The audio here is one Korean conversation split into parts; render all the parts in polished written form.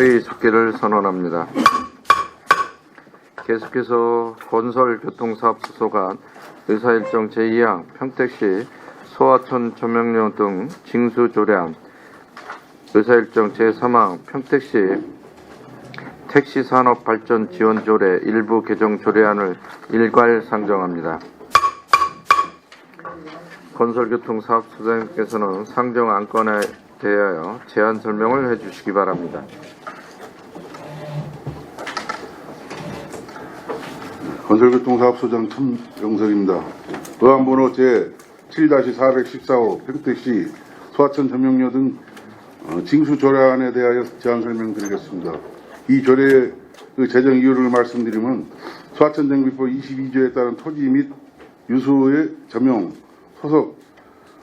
자리 속기를 선언합니다. 계속해서 건설교통사업소관 의사일정 제2항 평택시 소하천 조명료 등 징수 조례안, 의사일정 제3항 평택시 택시산업발전 지원 조례 일부 개정 조례안을 일괄 상정합니다. 건설교통사업소장님께서는 상정 안건에 대하여 제안 설명을 해주시기 바랍니다. 건설교통사업소장 천병석입니다. 의안번호 제7-414호 평택시 소하천 조명료 등 징수 조례안에 대하여 제안 설명드리겠습니다. 이 조례의 제정 이유를 말씀드리면 소하천정비법 22조에 따른 토지 및 유수의 점용, 소속,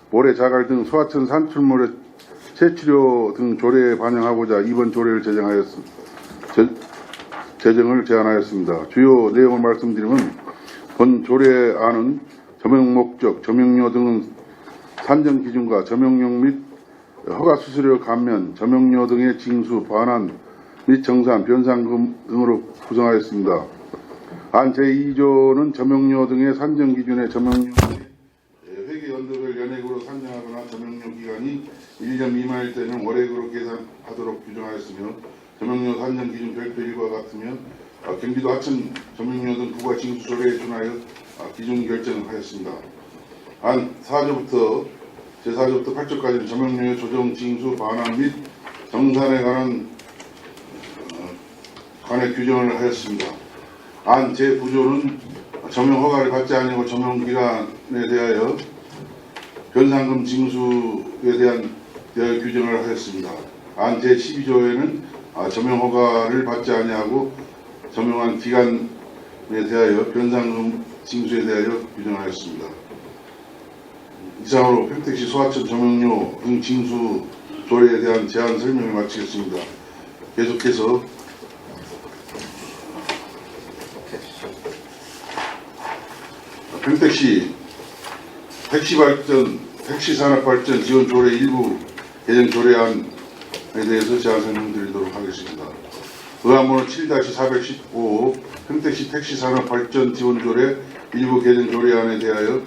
모래 자갈 등 소하천 산출물의 채취료 등 조례에 반영하고자 이번 조례를 제정을 제안하였습니다. 주요 내용을 말씀드리면 본 조례안은 점용 목적, 점용료 등은 산정 기준과 점용용 및 허가 수수료 감면, 점용료 등의 징수, 반환 및 정산, 변상금 등으로 구성하였습니다. 안 제2조는 점용료 등의 산정 기준의 점용료 회계 연도별 연액으로 산정하거나 점용료 기간이 1년 미만일 때는 월액으로 계산하도록 규정하였으며 점용료 산정 기준 별표 1과 같으면 경기도 하천 점용료 등 부가 징수 조례에 준하여 기준 결정하였습니다. 안 4조부터 제4조부터 8조까지는 점용료의 조정, 징수, 반환 및 정산에 관해 규정을 하였습니다. 안 제9조는 점용 허가를 받지 아니고 점용 기간에 대하여 변상금 징수에 대하여 규정을 하였습니다. 안 제12조에는 점용 허가를 받지 아니하고 점용한 기간에 대하여 변상금 징수에 대하여 규정하였습니다. 이상으로 평택시 소하천 점용료 등 징수 조례에 대한 제안 설명을 마치겠습니다. 계속해서 평택시 택시산업발전 지원 조례 일부 개정 조례안에 대해서 제안 설명드리도록 하겠습니다. 의안번호 7-415 평택시 택시산업발전 지원 조례 일부 개정 조례안에 대하여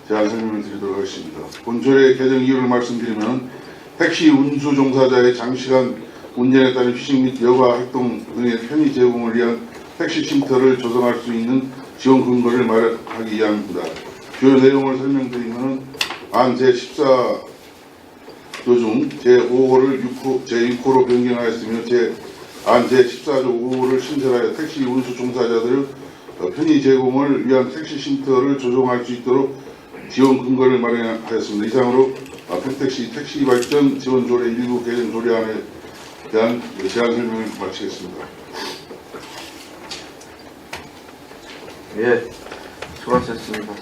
제안 설명을 드리도록 하겠습니다. 본 조례 개정 이유를 말씀드리면 택시 운수 종사자의 장시간 운전에 따른 휴식 및 여가 활동 등의 편의 제공을 위한 택시 쉼터를 조성할 수 있는 지원 근거를 마련하기 위함입니다. 주요 내용을 설명드리면 안 제14조 중 제5호를 제6호로 변경하였으며 안 제14조 5호를 신설하여 택시 운수 종사자들 편의 제공을 위한 택시 쉼터를 조성할 수 있도록 지원 근거를 마련하였습니다. 이상으로 평택시 택시발전 지원조례 일부 개정 조례안에 대한 제안 설명을 마치겠습니다. 예, 수고하셨습니다.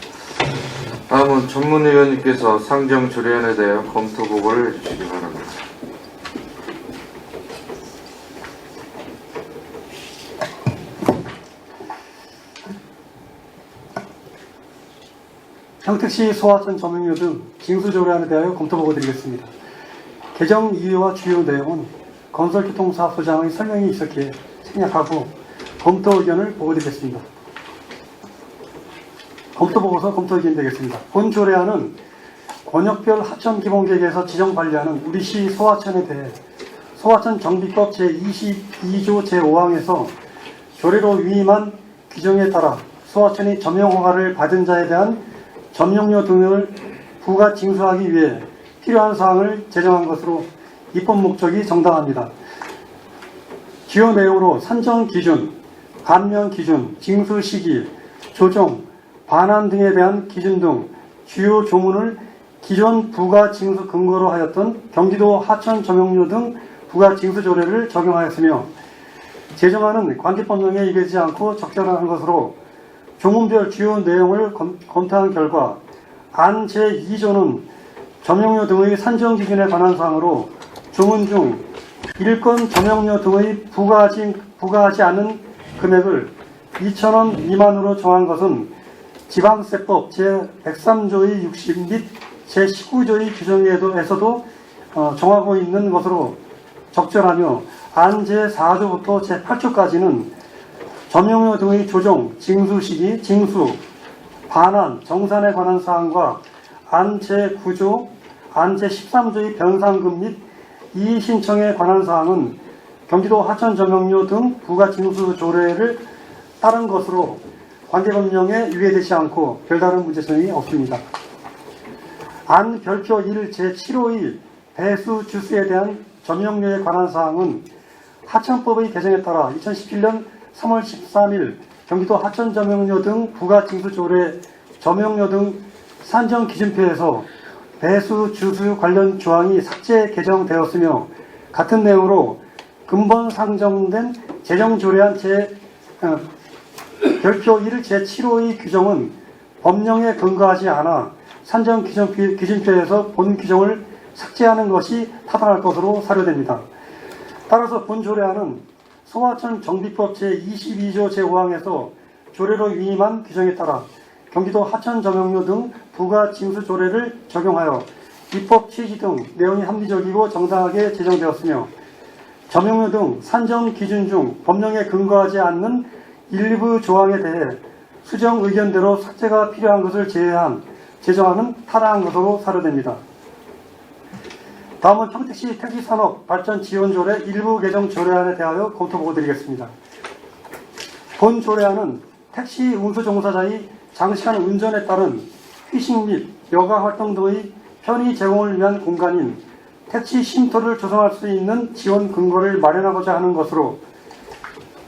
다음은 전문위원님께서 상정 조례안에 대해 검토 보고를 해주시기 바랍니다. 평택시 소하천 점용료 등 징수 조례안에 대하여 검토 보고 드리겠습니다. 개정 이유와 주요 내용은 건설교통사업소장의 설명이 있었기에 생략하고 검토 의견을 보고 드리겠습니다. 검토 보고서 검토 의견이 되겠습니다. 본 조례안은 권역별 하천 기본계획에서 지정 관리하는 우리시 소하천에 대해 소하천 정비법 제22조 제5항에서 조례로 위임한 규정에 따라 소하천이 점용 허가를 받은 자에 대한 점용료 등을 부가 징수하기 위해 필요한 사항을 제정한 것으로 입법 목적이 정당합니다. 주요 내용으로 산정 기준, 감면 기준, 징수 시기, 조정, 반환 등에 대한 기준 등 주요 조문을 기존 부가 징수 근거로 하였던 경기도 하천 점용료 등 부가 징수 조례를 적용하였으며 제정안은 관계법령에 이르지 않고 적절한 것으로 조문별 주요 내용을 검토한 결과 안 제2조는 점용료 등의 산정 기준에 관한 사항으로 조문 중 일건 점용료 등의 부과하지 않은 금액을 2,000원 미만으로 정한 것은 지방세법 제103조의 60 및 제19조의 규정에서도 정하고 있는 것으로 적절하며 안 제4조부터 제8조까지는 점용료 등의 조정, 징수 시기, 징수, 반환, 정산에 관한 사항과 안 제9조, 안 제13조의 변상금 및 이의 신청에 관한 사항은 경기도 하천 점용료 등 부가 징수 조례를 따른 것으로 관계법령에 위배되지 않고 별다른 문제점이 없습니다. 안 별표 1 제7호의 배수 주수에 대한 점용료에 관한 사항은 하천법의 개정에 따라 2017년 3월 13일 경기도 하천 점용료 등 부가 징수 조례 점용료 등 산정 기준표에서 배수 주수 관련 조항이 삭제 개정되었으며 같은 내용으로 근본 상정된 재정 조례안 별표 1 제7호의 규정은 법령에 근거하지 않아 산정 기준표에서 본 규정을 삭제하는 것이 타당할 것으로 사료됩니다. 따라서 본 조례안은 소하천 정비법 제22조 제5항에서 조례로 위임한 규정에 따라 경기도 하천 점용료 등 부가 징수 조례를 적용하여 입법 취지 등 내용이 합리적이고 정당하게 제정되었으며 점용료 등 산정 기준 중 법령에 근거하지 않는 일부 조항에 대해 수정 의견대로 삭제가 필요한 것을 제외한 제정안은 타당한 것으로 사료됩니다. 다음은 평택시 택시산업 발전 지원 조례 일부 개정 조례안에 대하여 검토보고 드리겠습니다. 본 조례안은 택시 운수 종사자의 장시간 운전에 따른 휴식 및 여가 활동 등의 편의 제공을 위한 공간인 택시 쉼터를 조성할 수 있는 지원 근거를 마련하고자 하는 것으로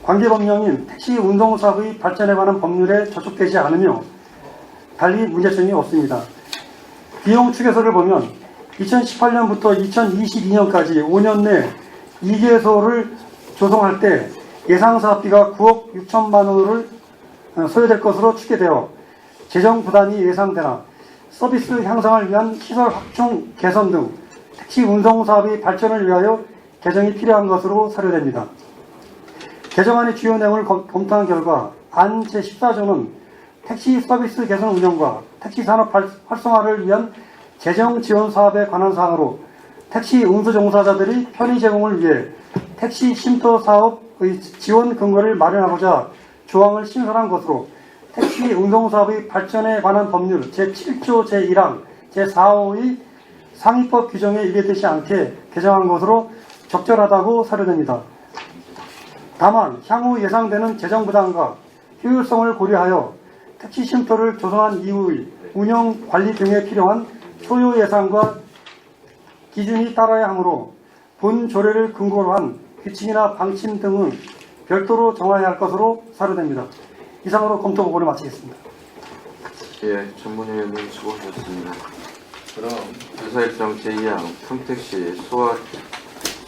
관계법령인 택시 운송사업의 발전에 관한 법률에 저촉되지 않으며 달리 문제점이 없습니다. 비용 추계서를 보면 2018년부터 2022년까지 5년 내 2개소를 조성할 때 예상사업비가 9억 6천만 원을 소요될 것으로 추계되어 재정 부담이 예상되나 서비스 향상을 위한 시설 확충 개선 등 택시 운송사업의 발전을 위하여 개정이 필요한 것으로 사료됩니다. 개정안의 주요 내용을 검토한 결과 안 제14조는 택시 서비스 개선 운영과 택시 산업 활성화를 위한 재정 지원 사업에 관한 사항으로 택시 운수 종사자들의 편의 제공을 위해 택시 쉼터 사업의 지원 근거를 마련하고자 조항을 신설한 것으로 택시 운송사업의 발전에 관한 법률 제7조 제1항 제4호의 상위법 규정에 위배되지 않게 개정한 것으로 적절하다고 사료됩니다. 다만 향후 예상되는 재정 부담과 효율성을 고려하여 택시 쉼터를 조성한 이후의 운영 관리 등에 필요한 소요 예산과 기준이 따라야 하므로 본 조례를 근거로 한 규칙이나 방침 등은 별도로 정해야 할 것으로 사료됩니다. 이상으로 검토 보고를 마치겠습니다. 예, 전문위원님 수고하셨습니다. 그럼 의사일정 제2항 평택시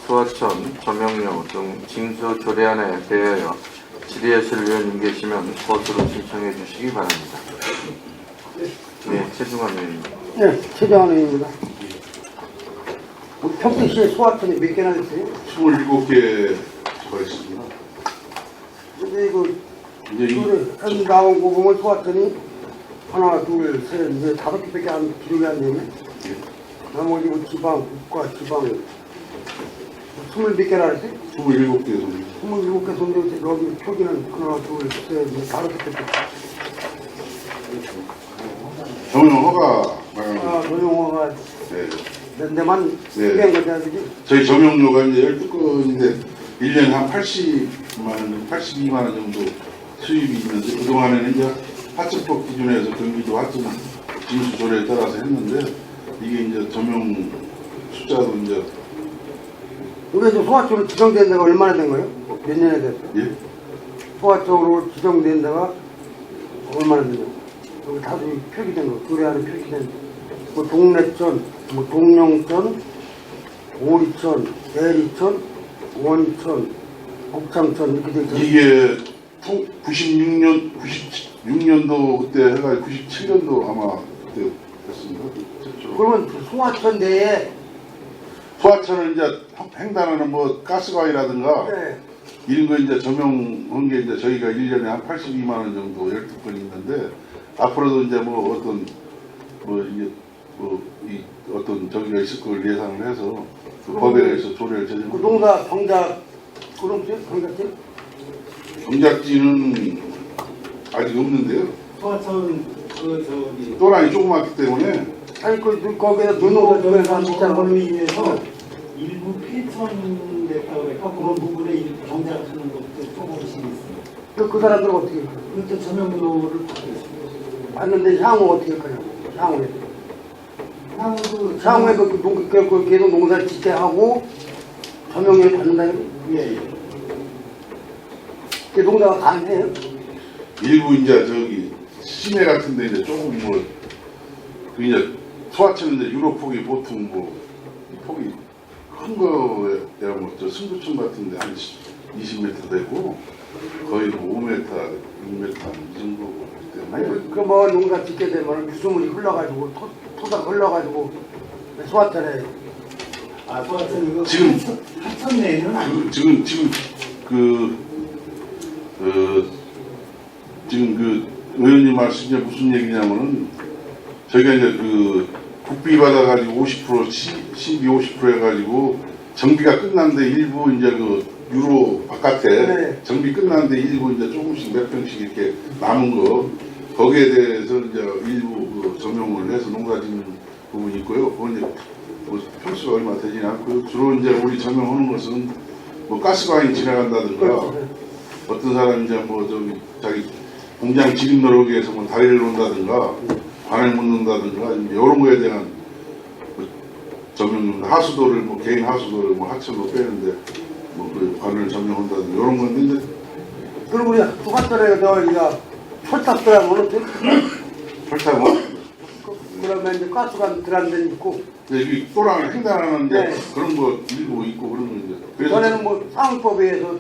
소하천 점용료 등 징수 조례안에 대하여 질의하실 의원님 계시면 거수로 신청해 주시기 바랍니다. 네, 최중환 의원님. 네, 최정환 의원입니다. 우리 평택시에 소하천이 몇 개나 있어요? 27개 처벌했습니다. 근데 이거 이제 현 나온 거 보면 소하천이 하나, 둘, 셋, 넷, 5개밖에 안 기록이 안 되네. 나머지 뭐 지방, 국가, 지방 20몇 개나 했어요? 27개 손님. 27개 손대고 여기 표기는 하나, 둘, 셋, 넷, 5개밖에. 점용허가 아, 노영호가 네. 내만 네. 200개 가져야 되지? 저희 점용료가 이제 12건인데 1년에 한 82만 원 정도 수입이 있는데 그동안에는 이제 하천법 기준에서 경기도 하천 징수 조례에 따라서 했는데 이게 이제 점용 숫자도 이제 이게 저 소하천으로 지정된 데가 얼마나 된 거예요? 몇 년에 됐어요? 예? 소하천으로 지정된 데가 얼마나 됐냐? 여기 다 표기된 거, 조례 안에 표기된 뭐 동래천, 뭐 동령천, 오리천, 대리천, 원천, 곡창천 이렇게 돼 있잖아요. 이게 96년도 그때 해가 97년도 아마 그때 됐습니다. 그러면 소하천 내에 소하천은 이제 횡단하는 뭐 가스관이라든가 네. 이런 거 이제 점용한 게 이제 저희가 1년에 한 82만 원 정도 12건 있는데 앞으로도 이제 뭐 어떤 뭐 이게 이 어떤 저기가 있을 걸 예상을 해서 그 법에 의해서 조례를 그 제정. 농사 정작 그런 정작지? 정작지는 아직 없는데요. 소화천 그 저기 또랑이 조그맣기 때문에 아니 거기다 농사 지은 사람 있잖아. 위에서 일부 폐천됐다고 그래서 그런 부분에 일부 경작하는 것도 조금씩 있어요. 그 사람들은 어떻게 해? 그것도 전용도를 받고 있습니다. 받는데 향후 어떻게 할 거냐고. 향후에. 향후도 향후에 그 계속 농사를 짓게 하고 전용료를 받는다 이거? 예, 예. 그 농사가 가능해요? 일부 이제 저기 시내 같은데 이제 조금 뭐 그 이제 소화천은 이제 유로 폭이 보통 뭐 폭이 큰 거야 뭐저 승부천 같은데 한 20m 되고 거의 뭐 5m, 6m 이 정도 아니 때문에 그뭐 농사 짓게 되면 유수물이 흘러가지고 토사가 흘러가지고 소화천에 아, 소화천 이거 지금- 하천 내는 아니고 지금 지금 그 의원님 말씀이 무슨 얘기냐면은 저희가 이제 그 국비 받아가지고 50% 시비 50% 해가지고 정비가 끝났는데 일부 이제 그 유로 바깥에 네. 정비 끝났는데 일부 이제 조금씩 몇 평씩 이렇게 남은 거 거기에 대해서 이제 일부 그 점용을 해서 농사짓는 부분이 있고요. 그건 이제 뭐 평수가 얼마 되지는 않고요. 주로 이제 우리 점용하는 것은 뭐 가스관이 지나간다든가 그렇죠. 어떤 사람 이제 뭐 저기 자기 공장 지금 노력에 위해서 뭐 다리를 놓는다든가 관을 묻는다든가 이런 거에 대한 뭐 점용 하수도를 뭐 개인 하수도를 뭐 하천으로 빼는데 뭐 그 관을 점용한다든가 이런 건데 이제 그리고 우리 소화천에 저기가 철탑들하고는 설탕은 그러면 이제 가스관 들어간 데는 있고 여기 또랑을 횡단하는 이제 네. 그런 거 일부 있고 그런 거 이제 그래서 전에는 뭐 상업법에 의해서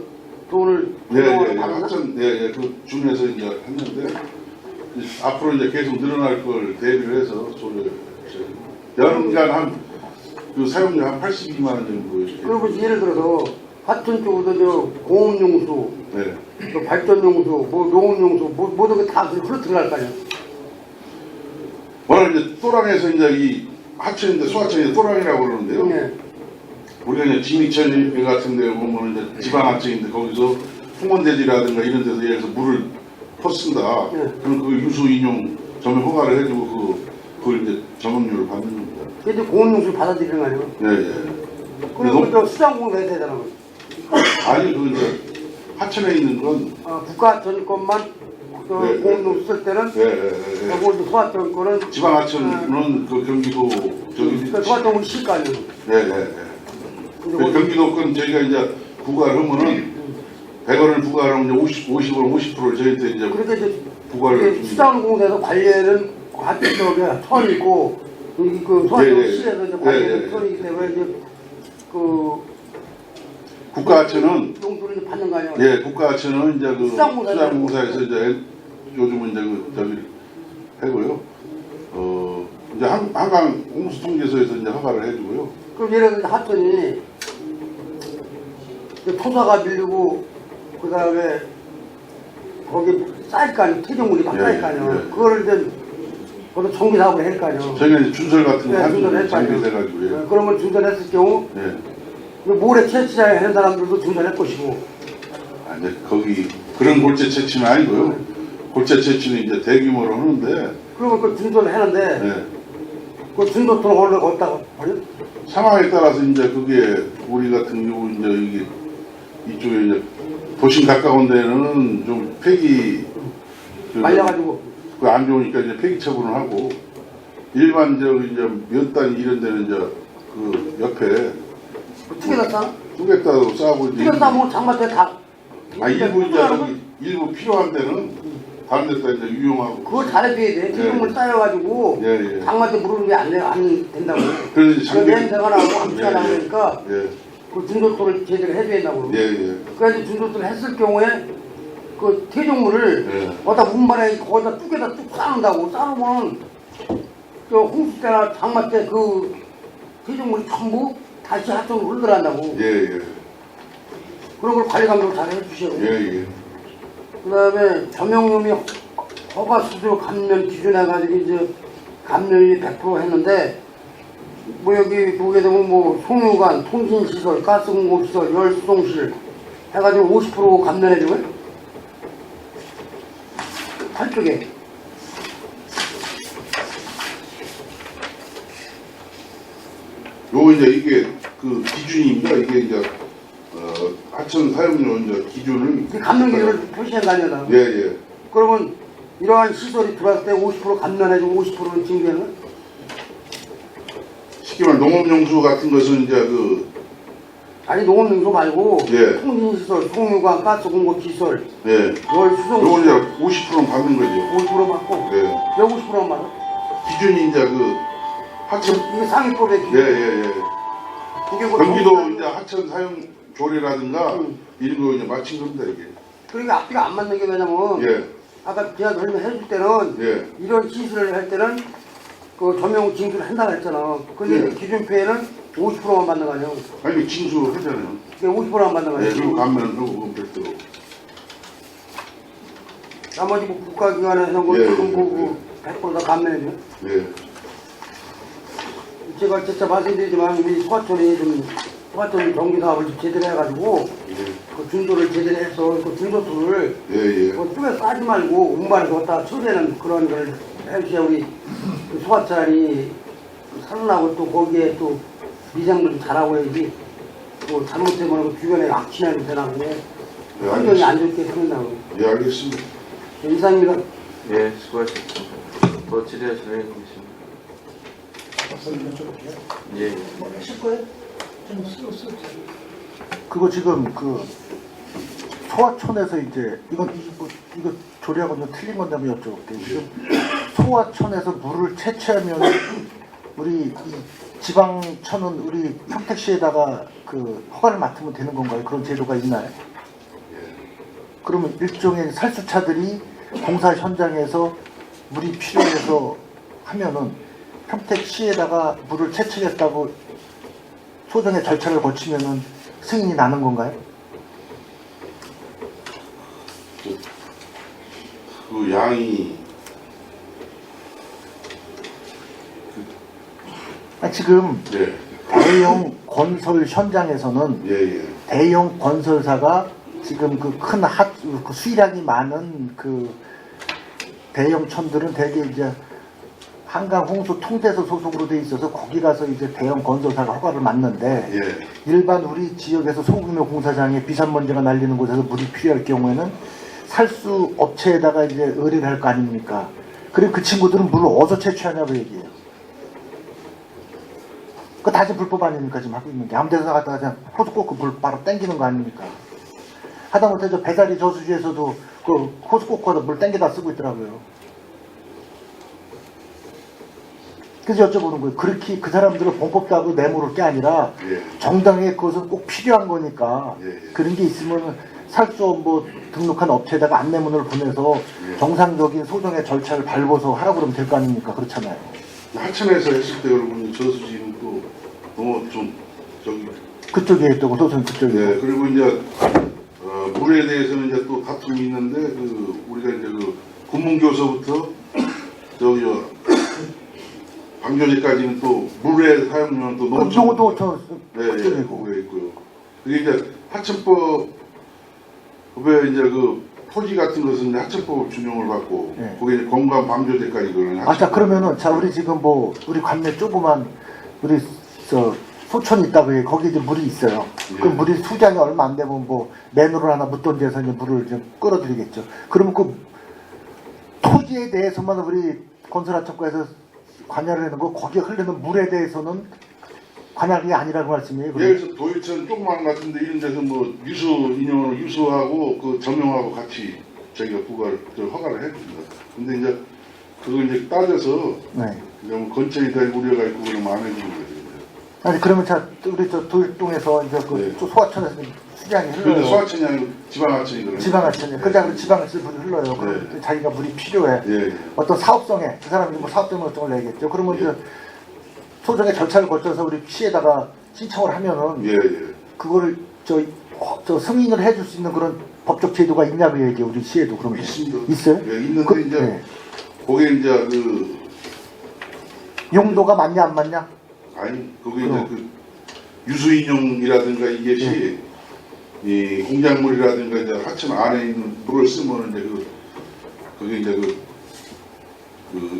돈을 예예예 받나? 하천 예예 그 준에서 이제 했는데 이제 앞으로 이제 계속 늘어날 걸 대비를 해서 조를 연간 한 그 사용료 한 82만 원 정도 이렇게 그리고 예를 들어서 하천 쪽으로 저 공업용수, 네. 또 발전용수, 뭐 농업용수, 모든 게 다 흘러 들어갈 거 아니야. 워낙 이제 또랑에서 이제 이 하천인데 소하천인데 또랑이라고 그러는데요. 네. 우리가 이제 진익천 같은 데 보면 이제 지방하천인데 거기서 홍원대지라든가 이런 데서 예를 들어서 물을 퍼쓴다. 네. 그럼 그 유수 인용 점용 허가를 해주고 그걸 이제 점용료를 받는 겁니다. 그게 이제 공업용수를 받아들이는 거 아니에요. 예, 예. 그리고 저 수장공사 해야 되잖아. 아니, 그 이제 하천에 있는 건 국가하천 것만 그 네, 공업용수 쓸 때는 예, 예, 예. 그리고 이제 소화천 거는 지방하천은 그 경기도 저기 그러니까 소화천 우리 시가 아니에요. 예, 예, 예. 근데 그 뭐 경기도 건 저희가 이제 부과를 하면은 100원을 부과하면 이제 50원 50%를 저희한테 이제 그렇게 이제 부과를 이게 줍니다. 수자원공사에서 관리는 하천 쪽에 천 있고 그 소화천 예, 예. 시에서 이제 예, 관리는 예. 천이기 때문에 이제 그 국가하천은 용도를 이제 받는 거 아니에요. 예, 국가하천은 이제 그 수자공사에서 수자공사에서 이제 요즘은 이제 그 저기 하고요. 이제 한강 홍수통제소에서 이제 허가를 해주고요. 그럼 예를 들어서 하천이 이제 토사가 밀리고 그 다음에 거기 쌓일 거 아니에요. 퇴적물이 막 예, 쌓일 거 아니에요. 예. 그거를 이제 거기서 정비 사업을 할 거 아니에요. 저희가 이제 준설 같은 거 네, 한수 준설할 거 아니에요. 장비돼가지고 예. 그런 걸 준설했을 경우 예. 모래 채취장에 하는 사람들도 준설할 것이고 아, 이제 거기 그런 골재 채취는 아니고요. 골재 채취는 이제 대규모로 하는데 그러면 그 준설을 하는데 예. 그 준설통을 원래 걷다가 버려? 상황에 따라서 이제 그게 우리 같은 경우 이제 이게 이쪽에 이제 도심 가까운 데는 좀 폐기 말려가지고 그 안 좋으니까 이제 폐기 처분을 하고 일반적으로 이제 몇 단 이런 데는 이제 그 옆에 튀겨다 싸? 뚜껑에다도 싸고 이제 튀겨다 싸면 장마때 다 일부 이제 저기 일부 필요한 데는 다른 데다 이제 유용하고 그걸 잘해줘야 돼. 퇴적물 예. 쌓여가지고 예, 예. 장마때 물을 게 안 된다고. 그래서 이제 그 냄새가 나고 암초가 예, 나오니까 예, 그 준조토를 제대로 해줘야 된다고. 예, 예. 그래서 준조토를 했을 경우에 그 퇴적물을 예. 거기다 운반에 거기다 뚝에다 뚝 싸는다고. 싸놓으면 저 홍수 때나 장마 때 그 퇴적물이 전부 다시 하천으로 흘러간다고. 예, 예. 그런 걸 관리 감독을 잘 해주셔야 돼. 예, 예. 그 다음에 점용용이 허가 수수 감면 기준해가지고 이제 감면이 100% 했는데 뭐 여기 보게 되면 뭐 송유관, 통신시설, 가스공급시설, 열수송실 해가지고 50% 감면해주고요. 8쪽에. 요 이제 이게 그 기준입니다. 이게 이제 하천 사용료 이제 기준을 이 감면기를 표시한 거 아니야? 예, 예. 그러면 이러한 시설이 들어왔을 때 50% 감면해주고 50%는 징계하는 거야? 쉽게 말해 농업용수 같은 것은 이제 그 아니 농업용수 말고 예. 통신시설, 송유관, 가스공급시설, 예. 열수송 요거 이제 50%는 받는 거죠. 50% 받고 예. 왜 50%만 받아? 기준이 이제 그 하천 이게 상위법의 기준. 예예예. 이게 뭐 경기도 정부- 이제 하천 사용 조례라든가 이런 거 이제 마친 겁니다 이게. 그러니까 앞뒤가 안 맞는 게 뭐냐면 예. 아까 제가 설명해줄 때는 예. 이런 시술을 할 때는 그 전용 징수를 한다고 했잖아. 근데 예. 기준표에는 50%만 받는 거 아니야? 아니 징수 하잖아요. 이게 50%만 받는 거 예. 아니야? 그리고 감면은 그거 별도로. 나머지 뭐 국가기관에서 뭐 예, 지금 예, 뭐 100%다 감면해줘. 예. 제가 진짜 말씀드리지만 우리 소화촌이 좀 소화촌 정비 사업을 좀 제대로 해가지고 예. 그 준도를 제대로 해서 그 준도수를 예. 예. 뭐 쪽에 싸지 말고 운반해서 갖다 처리하는 그런 걸 해주셔야 우리 그 소화차이 살아나고 또 거기에 또 미생물 잘하고 해야지 또 잘못되면 그 주변에 악취나 냄새 나고 환경이 안 좋게 생긴다고. 예. 알겠습니다. 이상입니다. 예, 수고하셨습니다. 더 질의하실 의원님 계십니까? 예. 하실 거예요? 좀 쓰. 그거 지금 그 소화촌에서 이제 이거 조리하고 좀 틀린 건데 한번 여쭤볼게요. 지금 소화촌에서 물을 채취하면 우리 이 지방천은 우리 평택시에다가 그 허가를 맡으면 되는 건가요? 그런 제도가 있나요? 그러면 일종의 살수차들이 공사 현장에서 물이 필요해서 하면은 평택시에다가 물을 채취했다고 소정의 절차를 거치면은 승인이 나는 건가요? 그 양이 지금 예. 대형 건설 현장에서는 예. 대형 건설사가 지금 그 큰 그 수익량이 많은 그 대형 천들은 대개 이제 한강 홍수 통제소 소속으로 돼 있어서 거기 가서 이제 대형 건설사가 허가를 맡는데 예. 일반 우리 지역에서 소규모 공사장에 비산먼지가 날리는 곳에서 물이 필요할 경우에는 살수 업체에다가 이제 의뢰를 할 거 아닙니까? 그리고 그 친구들은 물을 어디서 채취하냐고 얘기해요. 그거 다 지금 불법 아닙니까? 지금 하고 있는 게. 아무 데서 갖다가 그냥 호수 꽂고 물 바로 땡기는 거 아닙니까? 하다못해 저 배다리 저수지에서도 그 호수 꽂고 물 땡겨다 쓰고 있더라고요. 그래서 여쭤보는 거예요. 그렇게 그 사람들은 범법다고 내모를 게 아니라 예. 정당에 그것은 꼭 필요한 거니까 예, 예. 그런 게 있으면 살수 뭐 등록한 업체에다가 안내문을 보내서 예. 정상적인 소정의 절차를 밟아서 하라고 그러면 될 거 아닙니까? 그렇잖아요. 하천에서 했을 때 여러분 저수지는 또 너무 좀 저기 그쪽에 있다고 소송 그쪽에. 예. 그리고 이제 물에 대해서는 이제 또 다툼이 있는데 그 우리가 이제 그 군문교서부터 저기 방조제까지는 또 물의 사용료는 또 그 경우도 저 네, 그쪽이고. 그게 있고요. 그게 이제 하천법에 이제 그 토지 같은 것은 이제 하천법 준용을 받고 네. 그게 이제 건강 방조제까지 그러는. 아, 자 그러면은 자 우리 지금 뭐 우리 관내 조그만 우리 저 소촌이 있다고 해. 거기 이제 물이 있어요. 그 예. 물이 수량이 얼마 안 되면 뭐 맨홀을 하나 묻던 데서 이제 물을 좀 끌어들이겠죠. 그러면 그 토지에 대해서만 우리 건설하청과에서 관여를 하는 거 거기에 흐르는 물에 대해서는 관할이 아니라고 말씀이에요. 예를 들어서 도일천 조그만 같은데 이런 데서 뭐 유수 인용으로 유수하고 그 점용하고 같이 저희가 허가를 해줍니다. 근데 이제 그걸 이제 따져서 네. 그냥 건천이 될 우려가 있고 그러면 안 해주는 거죠. 아니 그러면 자 우리 저 도일동에서 이제 그 네. 소하천에서 수량이 근데 흘러요. 소하천이 아니고 지방하천이거든요. 지방하천이. 그냥 지방에서 물이 흘러요. 그럼 네. 자기가 물이 필요해. 예. 어떤 사업성에 그 사람이 뭐 사업적인 것을 내겠죠. 그러면 예. 이제 소정의 절차를 거쳐서 우리 시에다가 신청을 하면은 예. 그거를 저 승인을 해줄 수 있는 그런 법적 제도가 있냐고 얘기해 우리 시에도 그러면 있습니다. 있어요? 예, 있는데 그, 이제 네. 거기에 이제 그 용도가 맞냐 안 맞냐? 아니 거기 이제 그 유수인용이라든가 이것이 이 공작물이라든가 이제 하천 안에 있는 물을 쓰면 이제 그게 이제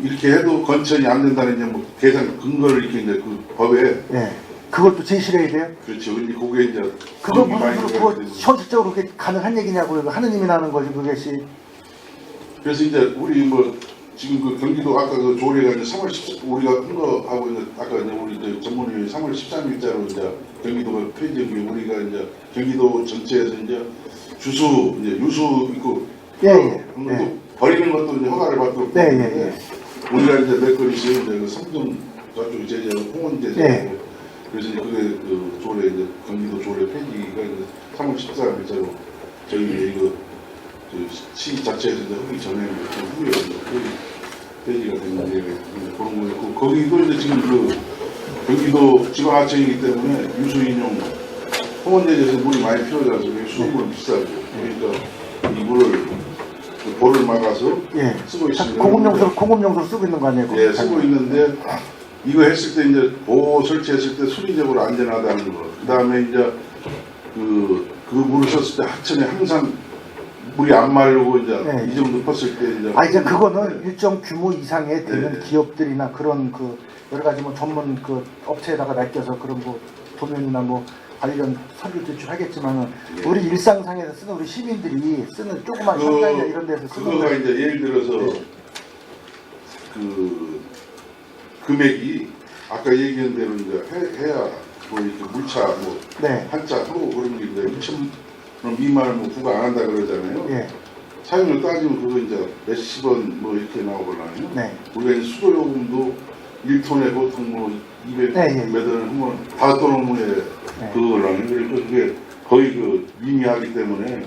이렇게 해도 건천이 안 된다는 이제 뭐 계산 근거를 이렇게 이제 그 법에 예. 그것도 제시를 해야 돼요? 그렇죠. 근데 그게 이제 그거 법이 많이 무슨 들어가야 그거 되고. 현실적으로 그게 가능한 얘기냐고요? 하느님이 나는 거지 그것이. 그래서 이제 우리 뭐 지금 그 경기도 아까 그 조례가 이제 3월 14 우리가 한 거 하고 이제 아까 이제 우리 이제 전문위원회 3월 13일자로 이제 경기도가 폐지하기 우리가 이제 경기도 전체에서 이제 주수 이제 유수 있고 예. 또 버리는 것도 이제 허가를 받도록 네, 되는데 우리가 이제 몇 건씩 이제 그 성동 저쪽 제재 홍원제 네. 그래서 이제 그게 그 조례 이제 경기도 조례 폐지가 이제 3월 14일자로 저희 이거 시 자체에서 이제 하기 전에 후에 이제 폐지가 됐는데 이제 그런 거였고 거기도 이제 지금 그 경기도 지방하청이기 때문에 유수인용 홍원제에서 물이 많이 필요해서 수돗물은 비싸고 그러니까 이 물을 그 볼을 막아서 예. 쓰고 있습니다. 공업용수로 쓰고 있는 거 아니에요? 예, 쓰고 있는데 이거 했을 때 이제 보호 설치했을 때 수리적으로 안전하다는 거. 그다음에 이제 그 물을 썼을 때 하천에 항상 물이 안 마르고 이제 네. 이 정도 컸을 때 이제 이제 그거는 일정 규모 이상의 되는 네. 기업들이나 그런 그 여러 가지 뭐 전문 그 업체에다가 맡겨서 그런 뭐 도면이나 뭐 관련 서류 제출하겠지만은 네. 우리 일상상에서 쓰는 우리 시민들이 쓰는 조그만 현장이나 이런 데서 쓰는 그거가 거. 이제 예를 들어서 그 금액이 아까 얘기한 대로 이제 해야 뭐 이렇게 물차 뭐 네. 한차 하고 그런 게 이제 2,000원 미만을 뭐 부과 안 한다 그러잖아요. 예. 사용료 따지면 그거 이제 몇십 원 뭐 이렇게 나오거든요. 네. 우리가 이제 수도요금도 1톤에 보통 뭐 200 네, 예. 몇 원을 하면 5톤 후에 네. 그거라는 그러니까 그게 거의 그 미미하기 때문에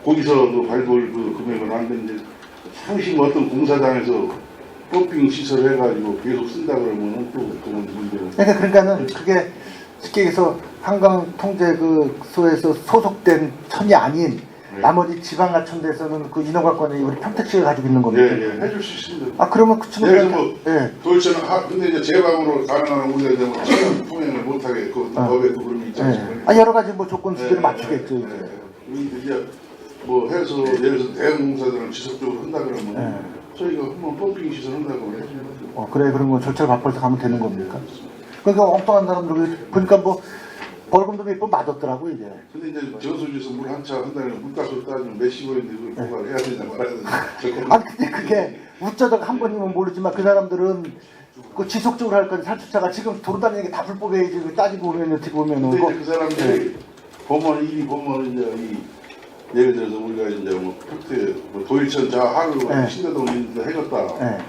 거기서도 발볼 그 금액은 안 되는데 상시 뭐 어떤 공사장에서 펌핑 시설 해가지고 계속 쓴다 그러면은 또 그건 문제는. 그러니까는 그게 쉽게 얘기해서 한강통제소에서 소속된 천이 아닌 네. 나머지 지방하천대에서는 그 인허가권이 우리 평택시가 가지고 있는 겁니다. 예, 해줄 수 있습니다. 그러면 그 친구 예를 들어 뭐 예. 도대체는 근데 이제 제방으로 가능한 우리가 이제 뭐 지방 통행을 못하게 그 법에 또 그런 게 있지 않습니까? 여러 가지 뭐 조건 수준을 맞추겠죠. 이제. 이제 뭐 해서 예를 들어서 대형 공사들은 지속적으로 한다 그러면 저희가 한번 펌핑 시설 한다고 해주면 그래 그런 거 절차를 바꿔서 가면 되는 겁니까? 그러니까 엉뚱한 사람들 보니까 뭐 벌금도 몇 번 맞았더라고 이제. 근데 이제 저수지에서 물 한 차 한다는 물가로 따지면 몇십 원인데 그걸 뭐가 해야 되냐 말아야 되냐. 근데 그게 우쩌다가 한 번이면 모르지만 그 사람들은 그 지속적으로 할 건 살주차가 지금 돌아다니는 게 다 불법이지 그 따지고 보면 어떻게 보면은. 근데 이제 그 사람들이 보면 일이 보면 이제 예를 들어서 우리가 이제 뭐 평택 뭐 도일천 저 하루 신대동 있는데 해줬다.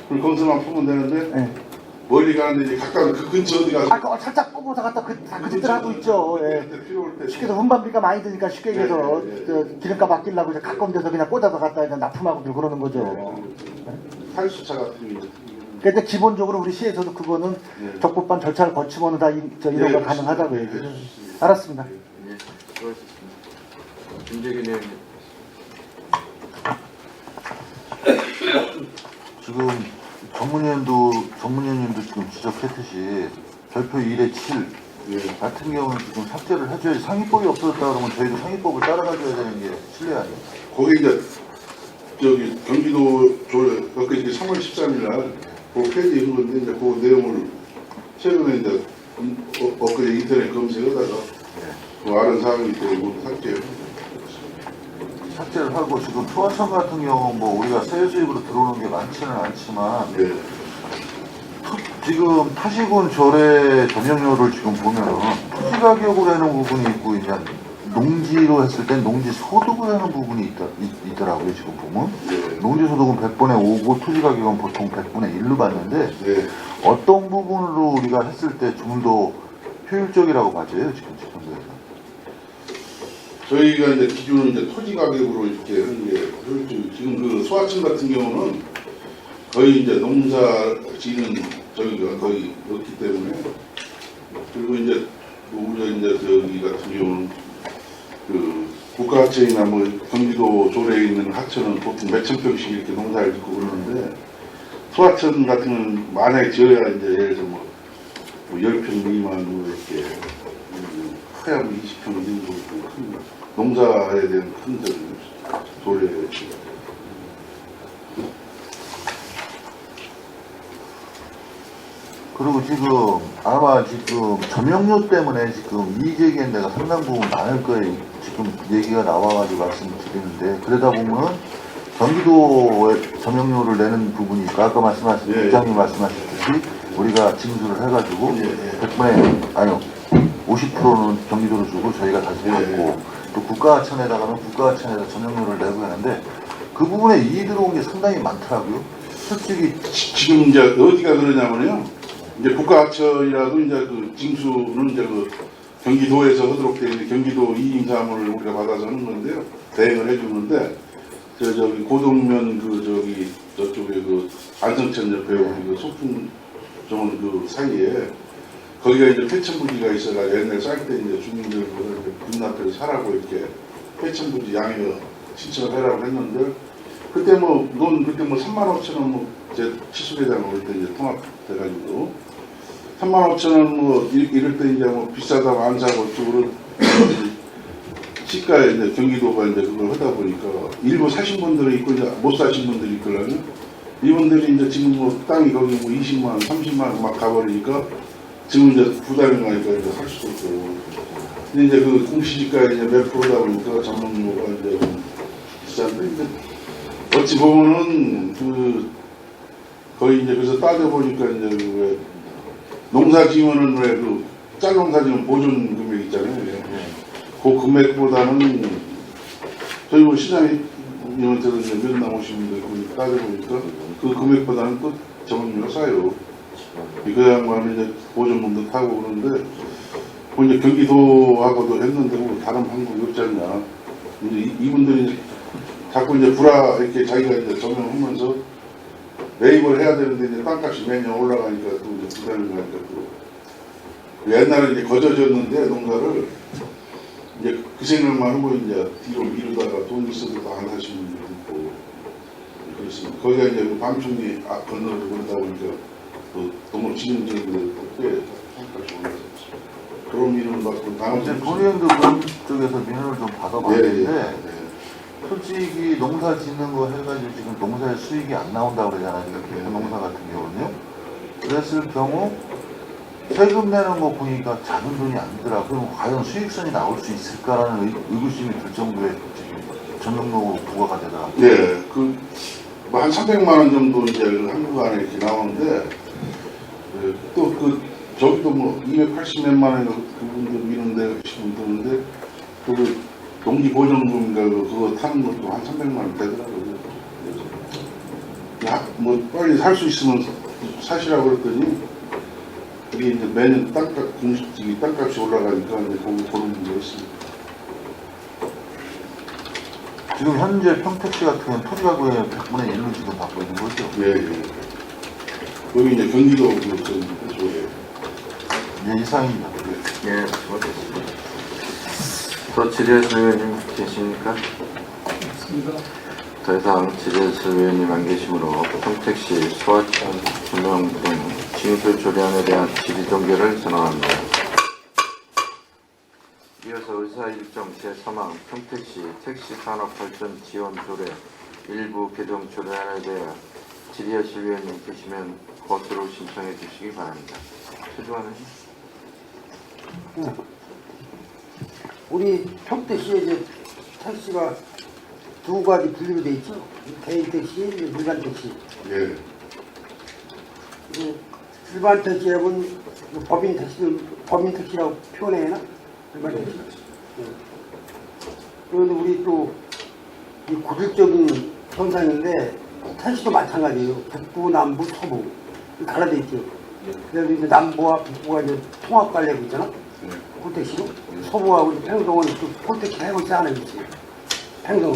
그럼 거기서만 풀면 되는데 멀리 가는데 이제 가까운 그 근처 어디 가서 그거 살짝 뽑아서 갖다 그들 하고 있죠. 그때 필요할 때 쉽게 해서 운반비가 많이 드니까 쉽게 얘기해서 예. 저 기름값 아끼려고 이제 가까운 데서 그냥 꽂아서 갖다 그냥 납품하고들 그러는 거죠. 탈수차 같은 게 그러니까 기본적으로 우리 시에서도 그거는 적법한 절차를 거치고는 다 인허가 예, 가능하다고 예, 얘기해요. 예. 알았습니다. 예, 수고하셨습니다. 김재균 의원님. 지금 전문위원님도 지금 지적했듯이 별표 1에 7 같은 경우는 지금 삭제를 해줘야지 상위법이 없어졌다 그러면 저희도 상위법을 따라가줘야 되는 게 실례 아니에요? 거기 이제 저기 경기도 조례 그 이제 3월 13일 날 그 폐지한 건데 이제 그 내용을 최근에 이제 엊그제 인터넷 검색하다가 그 아는 사항이 때문에 모두 삭제를 하고 지금 소하천 같은 경우 뭐 우리가 세외 수입으로 들어오는 게 많지는 않지만 지금 토지군 조례 전용료를 지금 보면은 토지 가격으로 하는 부분이 있고 이제 농지로 했을 땐 농지 소득을 하는 부분이 있더라고요. 지금 보면 농지 소득은 100분의 5고 토지 가격은 보통 100분의 1로 봤는데 어떤 부분으로 우리가 했을 때 좀 더 효율적이라고 봐져요. 지금 집행부에서. 저희가 이제 기준은 이제 토지 가격으로 이렇게 하는 게 지금 그 소하천 같은 경우는 거의 이제 농사 지는 저기가 거의 없기 때문에 그리고 이제 우리가 이제 저기 같은 경우는 그 국가하천이나 뭐 경기도 조례에 있는 하천은 보통 몇천 평씩 이렇게 농사를 짓고 그러는데 소하천 같은 건 만약에 지어야 이제 예를 들어 뭐 10평 미만으로 이렇게 하야 뭐 20평 이 정도 큰 농사에 대한 큰 조례. 그리고 지금 아마 지금 점용료 때문에 지금 이의제기한 데가 상당 부분 많을 거예요. 지금 얘기가 나와가지고 말씀드리는데 그러다 보면은 경기도에 점용료를 내는 부분이 있고 아까 말씀하신 예. 부장님 말씀하셨듯이 우리가 징수를 해가지고 예. 100분의 아니요 50%는 경기도로 주고 저희가 다시 예. 받고 또 국가하천에다가는 국가하천에서 점용료를 내고 하는데 그 부분에 이의 들어온 게 상당히 많더라고요. 솔직히 지금 이제 어디가 그러냐면요. 이제 국가하천이라도 이제 그 징수는 이제 그 경기도에서 하도록 되어 있는 경기도 이임사무를 우리가 받아서 하는 건데요. 대행을 해주는데 저기 고동면 그 저기 저쪽에 그 안성천 옆에 우리 그 소풍정원 그 사이에 거기가 이제 폐천부지가 있어가 옛날 쌀 때 이제 주민들 군납해서 사라고 이렇게 폐천부지 양해 신청을 해라고 했는데 그때 뭐 돈 그때 뭐 35,000원 뭐 제 치수계장으로 그때 이제 통합돼가지고 35,000원 뭐 이럴 때 이제 뭐 비싸다고 안 사고 쪽으로 시가에 이제 경기도가 이제 그걸 하다 보니까 일부 사신 분들이 있고 이제 못 사신 분들이 있거든요. 이분들이 이제 지금 뭐 땅이 거기 뭐 20만 원, 30만 원 막 가버리니까 지금 이제 부담이 가니까 이제 할 수도 없고. 근데 이제 그 공시지가에 이제 몇 프로다 보니까 전문료가 이제 비싼데 이제 어찌 보면은 그 거의 이제 그래서 따져보니까 이제 왜 농사 지으면은 왜 그 짤 농사 지으면 보존 금액 있잖아요. 그 금액보다는 저희 뭐 시장님한테도 이제 면담 오신 분들 따져보니까 그 금액보다는 또 전문료가 싸요. 그 양반은 이제 보존금도 타고 그러는데 뭐 이제 경기도하고도 했는데 뭐 다른 방법이 없지 않냐. 이제 이분들이 이제 자꾸 이제 이렇게 자기가 이제 점용하면서 매입을 해야 되는데 이제 땅값이 매년 올라가니까 또 이제 부담이 가니까 또 옛날에 이제 거저졌는데 농가를 이제 그 생각만 하고 이제 뒤로 미루다가 돈 있어도 다 안 하시는 분들도 있고 그렇습니다. 거기가 이제 그 방충이 건너서 그러다 보니까 또 너무 진행적으로 꽤 땅값이 올라서 그런 민원을 받고 아무튼 본의원도 그런 쪽에서 민원을 좀 받아봤는데 솔직히 농사 짓는 거 해가지고 지금 농사의 수익이 안 나온다고 그러잖아요. 지금 농사 같은 경우는요. 그랬을 경우 세금 내는 거 보니까 작은 돈이 아니더라. 그럼 과연 수익성이 나올 수 있을까라는 의구심이 들 정도의 지금 전용료 부과가 되더라고요. 네, 한 300만 원 정도 이제 한국 안에 이렇게 나오는데 또 저기도 뭐 280몇만 원에 그분들 미는데 계신 분 드는데 그 농지 보존금인가 그거 타는 것도 한 300만 원 되더라고요. 그래서 뭐 빨리 살 수 있으면 사시라고 그랬더니 이게 이제 매년 땅값이 올라가니까 이제 거기 보는 문제가 있습니다. 지금 현재 평택시 같은 경우는 토지가구의 100분의 1로 지금 받고 있는 거죠. 예. 여기 이제 경기도 그쪽에 예, 이상입니다. 예, 수고하셨습니다. 또 지뢰수 의원님 계십니까? 더 이상 지뢰수 의원님 안 계시므로 평택시 소하천 조명 등 징수 조례안에 대한 질의 종결을 선언합니다. 이어서 의사일정 제3항 평택시 택시산업발전 지원 조례 일부 개정 조례안에 대해 질의하실 의원님 계시면 거수로 신청해 주시기 바랍니다. 최종환 의원님. 우리 평택시에 이제 택시가 두 가지 분류가 돼 있죠. 개인 택시, 일반 택시. 예. 일반 택시하고는 법인 택시라고 표현해나? 일반 택시. 그런데 우리 또 이 고질적인 현상인데 택시도 마찬가지예요. 북부, 남부, 서부 갈라져 있죠. 그래서 이제 남부와 북부가 이제 통합 관리하고 있잖아. 콜택시로. 서부하고 평동은 또 콜택시 해고 있지 않아요. 평동.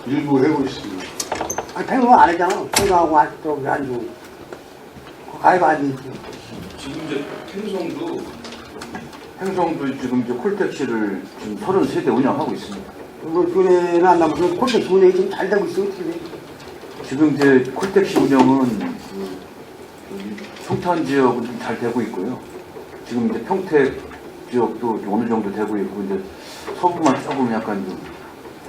일부 해고 있습니다. 아니 평동 안 했잖아. 평동하고 아직도 안 주고. 가입 안 되지. 지금 이제 행성도 지금 이제 콜택시를 지금 33대 운영하고 있습니다. 뭐 그래나 안 나면 콜택시 운영이 좀 잘 되고 있어. 어떻게 돼? 지금 이제 콜택시 운영은 평탄 지역은 좀 잘 되고 있고요. 지금 이제 평택 지역도 어느 정도 되고 있고 이제 서부만 조금 약간 좀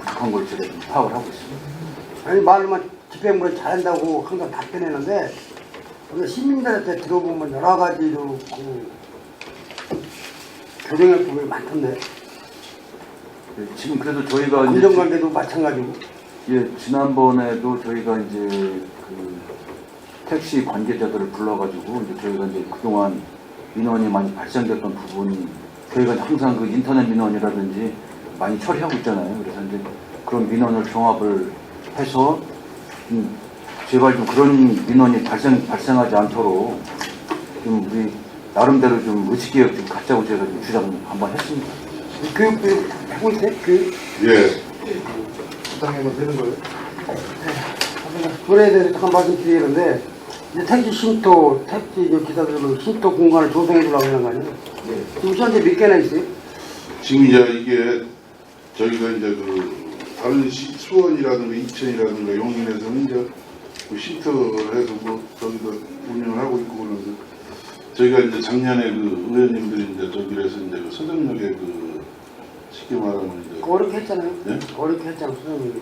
부족한 걸 제가 좀 파악을 하고 있습니다. 아니 말로만 집행부를 잘한다고 항상 답변했는데 우리가 시민들한테 들어보면 여러 가지로 교정할 부분이 많던데 네, 지금 그래도 저희가 이제 공정관계도 마찬가지고 예, 지난번에도 저희가 이제 그 택시 관계자들을 불러가지고 이제 저희가 이제 그동안 민원이 많이 발생됐던 부분이 저희가 항상 그 인터넷 민원이라든지 많이 처리하고 있잖아요. 그래서 이제 그런 민원을 종합을 해서 제발 좀 그런 민원이 발생하지 않도록 좀 우리 나름대로 좀 의식개혁 좀 갖자고 제가 좀 주장 한번 했습니다. 교육도 하고 있어요? 교육? 예. 부당하면 되는 거예요? 조례에 대해서 한 말씀 드리는데 이제 택시 쉼터, 택시 기사들은 쉼터 공간을 조성해 주려고 하는 거 아니에요? 지금 현재 몇 개나 있어요? 지금 이제 이게 저희가 이제 그 다른 수원이라든가 이천이라든가 용인에서는 이제 그 쉼터를 해서 뭐 저기도 운영을 하고 있고 그러는데 저희가 이제 작년에 그 의원님들이 이제 저기에서 이제 그 서정역에 그 쉽게 말하면 이제 어렵게 했잖아요. 네? 어렵게 했잖아요, 선생님이.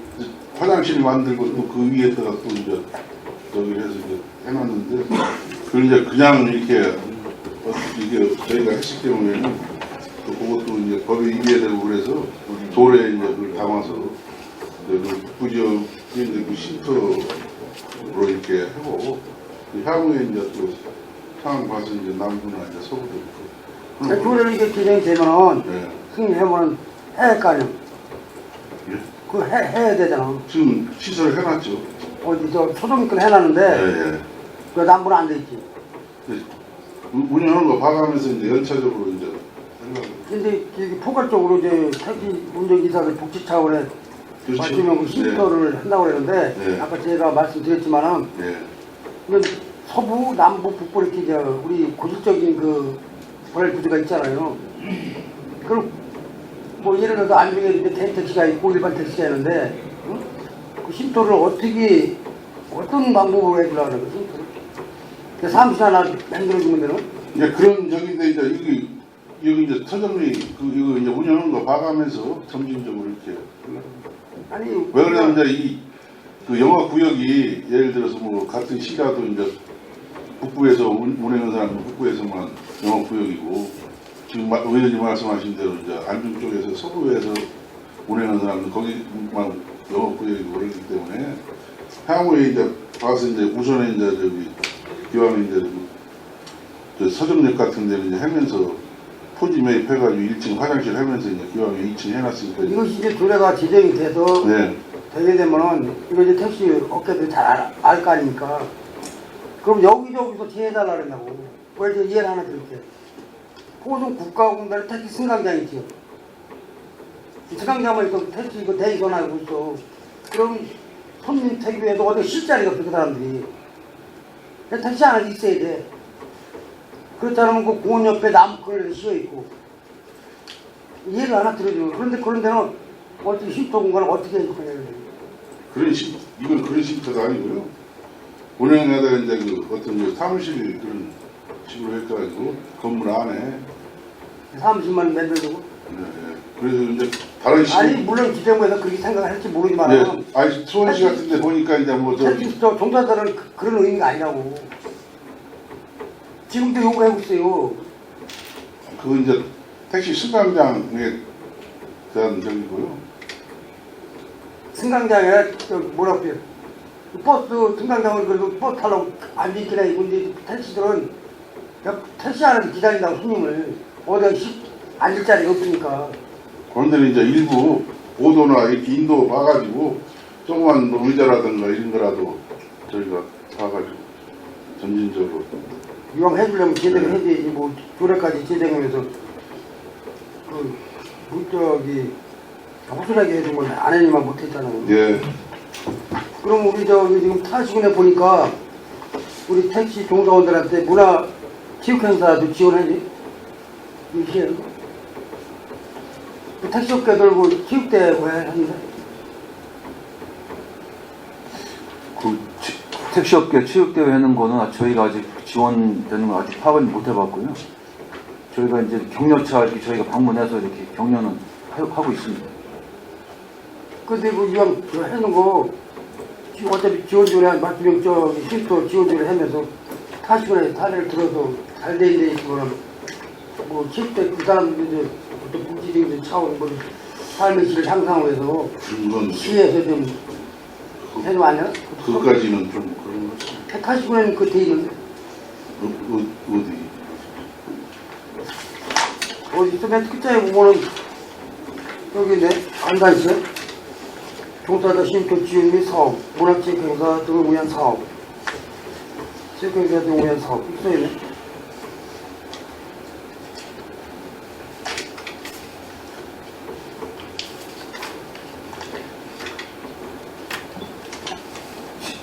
화장실 만들고 또 그 위에다가 또 이제 저기 해서 이제 해놨는데 그걸 이제 그냥 이렇게 이게 저희가 했을 경우에는 또 그것도 이제 법에 위배되고 그래서 도로에 이제 그걸 담아서 그 북부지역에 이제 그 쉼터로 이렇게 하고 향후에 이제 또 상황 봐서 이제 남부나 이제 서부도 있고 조례를 이게 진행이 되면은 네. 승인해보면 해야 할 거 아니에요? 예? 그거 해야 되잖아. 지금 시설을 해놨죠. 어디서 초등학교 해놨는데 예, 예. 그 남부는 안 돼 있지. 운영하는 거 봐가면서 이제 연차적으로 이제 하려고. 근데 이게 포괄적으로 이제 택시 운전기사들 복지 차원에 그렇죠. 맞추면 그 쉼터를 한다고 그랬는데 네. 아까 제가 말씀드렸지만은 네. 이건 서부, 남부, 북부 이렇게 이제 우리 고질적인 그 보낼 부지가 있잖아요. 그럼 뭐 예를 들어서 안중에 이제 택시가 있고 일반 택시가 있는데 응? 그 쉼터를 어떻게 어떤 방법으로 해주려고 하는 거지? 그 사무실 하나 만들어주면 되는? 이제 그런 적인데 이제 여기 이제 터정리 그 이거 이제 운영하는 거 봐가면서 점진적으로 이렇게 아니 왜 그러냐면 이제 그 영화 구역이 예를 들어서 뭐 같은 시라도 이제 북부에서 운행하는 사람은 북부에서만 영화 구역이고 지금 의원님 말씀하신 대로 이제 안중 쪽에서 서부에서 운행하는 사람은 거기만 영화 구역이고 그러기 때문에 향후에 이제 봐서 이제 우선에 이제 저기 기왕에 이제 저 서정역 같은 데는 이제 하면서 토지 매입해가지고 1층 화장실 하면서 이제 기왕에 2층 해놨으니까 이것이 이제 조례가 제정이 돼서 네. 되게 되면은 이거 이제 택시 업계들이 잘 알 거 아닙니까? 그럼 여기저기서 제해달라 그러냐고. 왜 이제 이해를 하나 드릴게요. 호중 국가공단에 택시 승강장 있지요. 승강장만 있어 택시 이거 대기선 알고 있어. 그럼 손님 태교에도 어디 쉴 자리가 없어 그 사람들이. 택시 하나 있어야 돼. 그렇지 않으면 그 공원 옆에 나무꾼에 씌어 있고. 이해를 하나 들어줘. 그런데 그런 데는 어떻게 쉼터 공간을 어떻게 해주느냐. 이건 그런 쉼터가 아니고요. 운영하다가 이제 그 어떤 그 사무실 그런 식으로 해가지고 건물 안에 30만 원 만들고. 네. 그래서 이제 다른 시 아니 물론 기재부에서 그렇게 생각할지 모르지만 네. 아니 수원시 같은데 보니까 이제 뭐 사실 저 종사자들은 그런 의미가 아니라고. 지금도 요구하고 있어요. 그 이제 택시 승강장에 대한 적이고요. 승강장에 저 뭐라고 해요? 버스 승강장을 그래도 버스 타려고 앉아있긴 해. 근데 택시들은 택시 안에서 기다린다고 손님을 어디 앉을 자리가 없으니까. 그런데 이제 일부 보도나 이렇게 인도 봐가지고 조그만 뭐 의자라든가 이런 거라도 저희가 봐가지고 점진적으로 이왕 해주려면 제대로 네. 해야지. 뭐 조례까지 제정하면서 저기 호소하게 해주면 안 하니만 못했잖아요. 예. 그럼 우리 저기 지금 타시군에 보니까 우리 택시 종사원들한테 문화 체육 행사도 지원하지? 이렇게 그 택시 업계들 뭐 체육대회 왜 하는데? 그 택시업계 체육대회 하는 거는 저희가 아직 지원되는 건 아직 파악을 못 해봤고요. 저희가 이제 격려차 이렇게 저희가 방문해서 이렇게 격려는 하고 있습니다. 근데 그 이왕 그 해놓은 거 어차피 지원조례 맞으면 저기 쉼터 지원조례 하면서 타시고에 사례를 들어서 잘 돼 있는 있으면 뭐 10대 그 사람들이 어떤 국지적인 차원 뭐 삶의 질을 향상하고 해서 그건 시에서 좀 해도 안 해요? 그까지는 좀 그런 것 같아요. 타시고에는 그 돼 있는데 어디? 어디 맨 끝자에 보면은 여기 네 안산시에 종사자 쉼터 지원 및 사업, 문화체육행사 등을 위한 사업, 체육행사 등을 위한 사업 있어있네.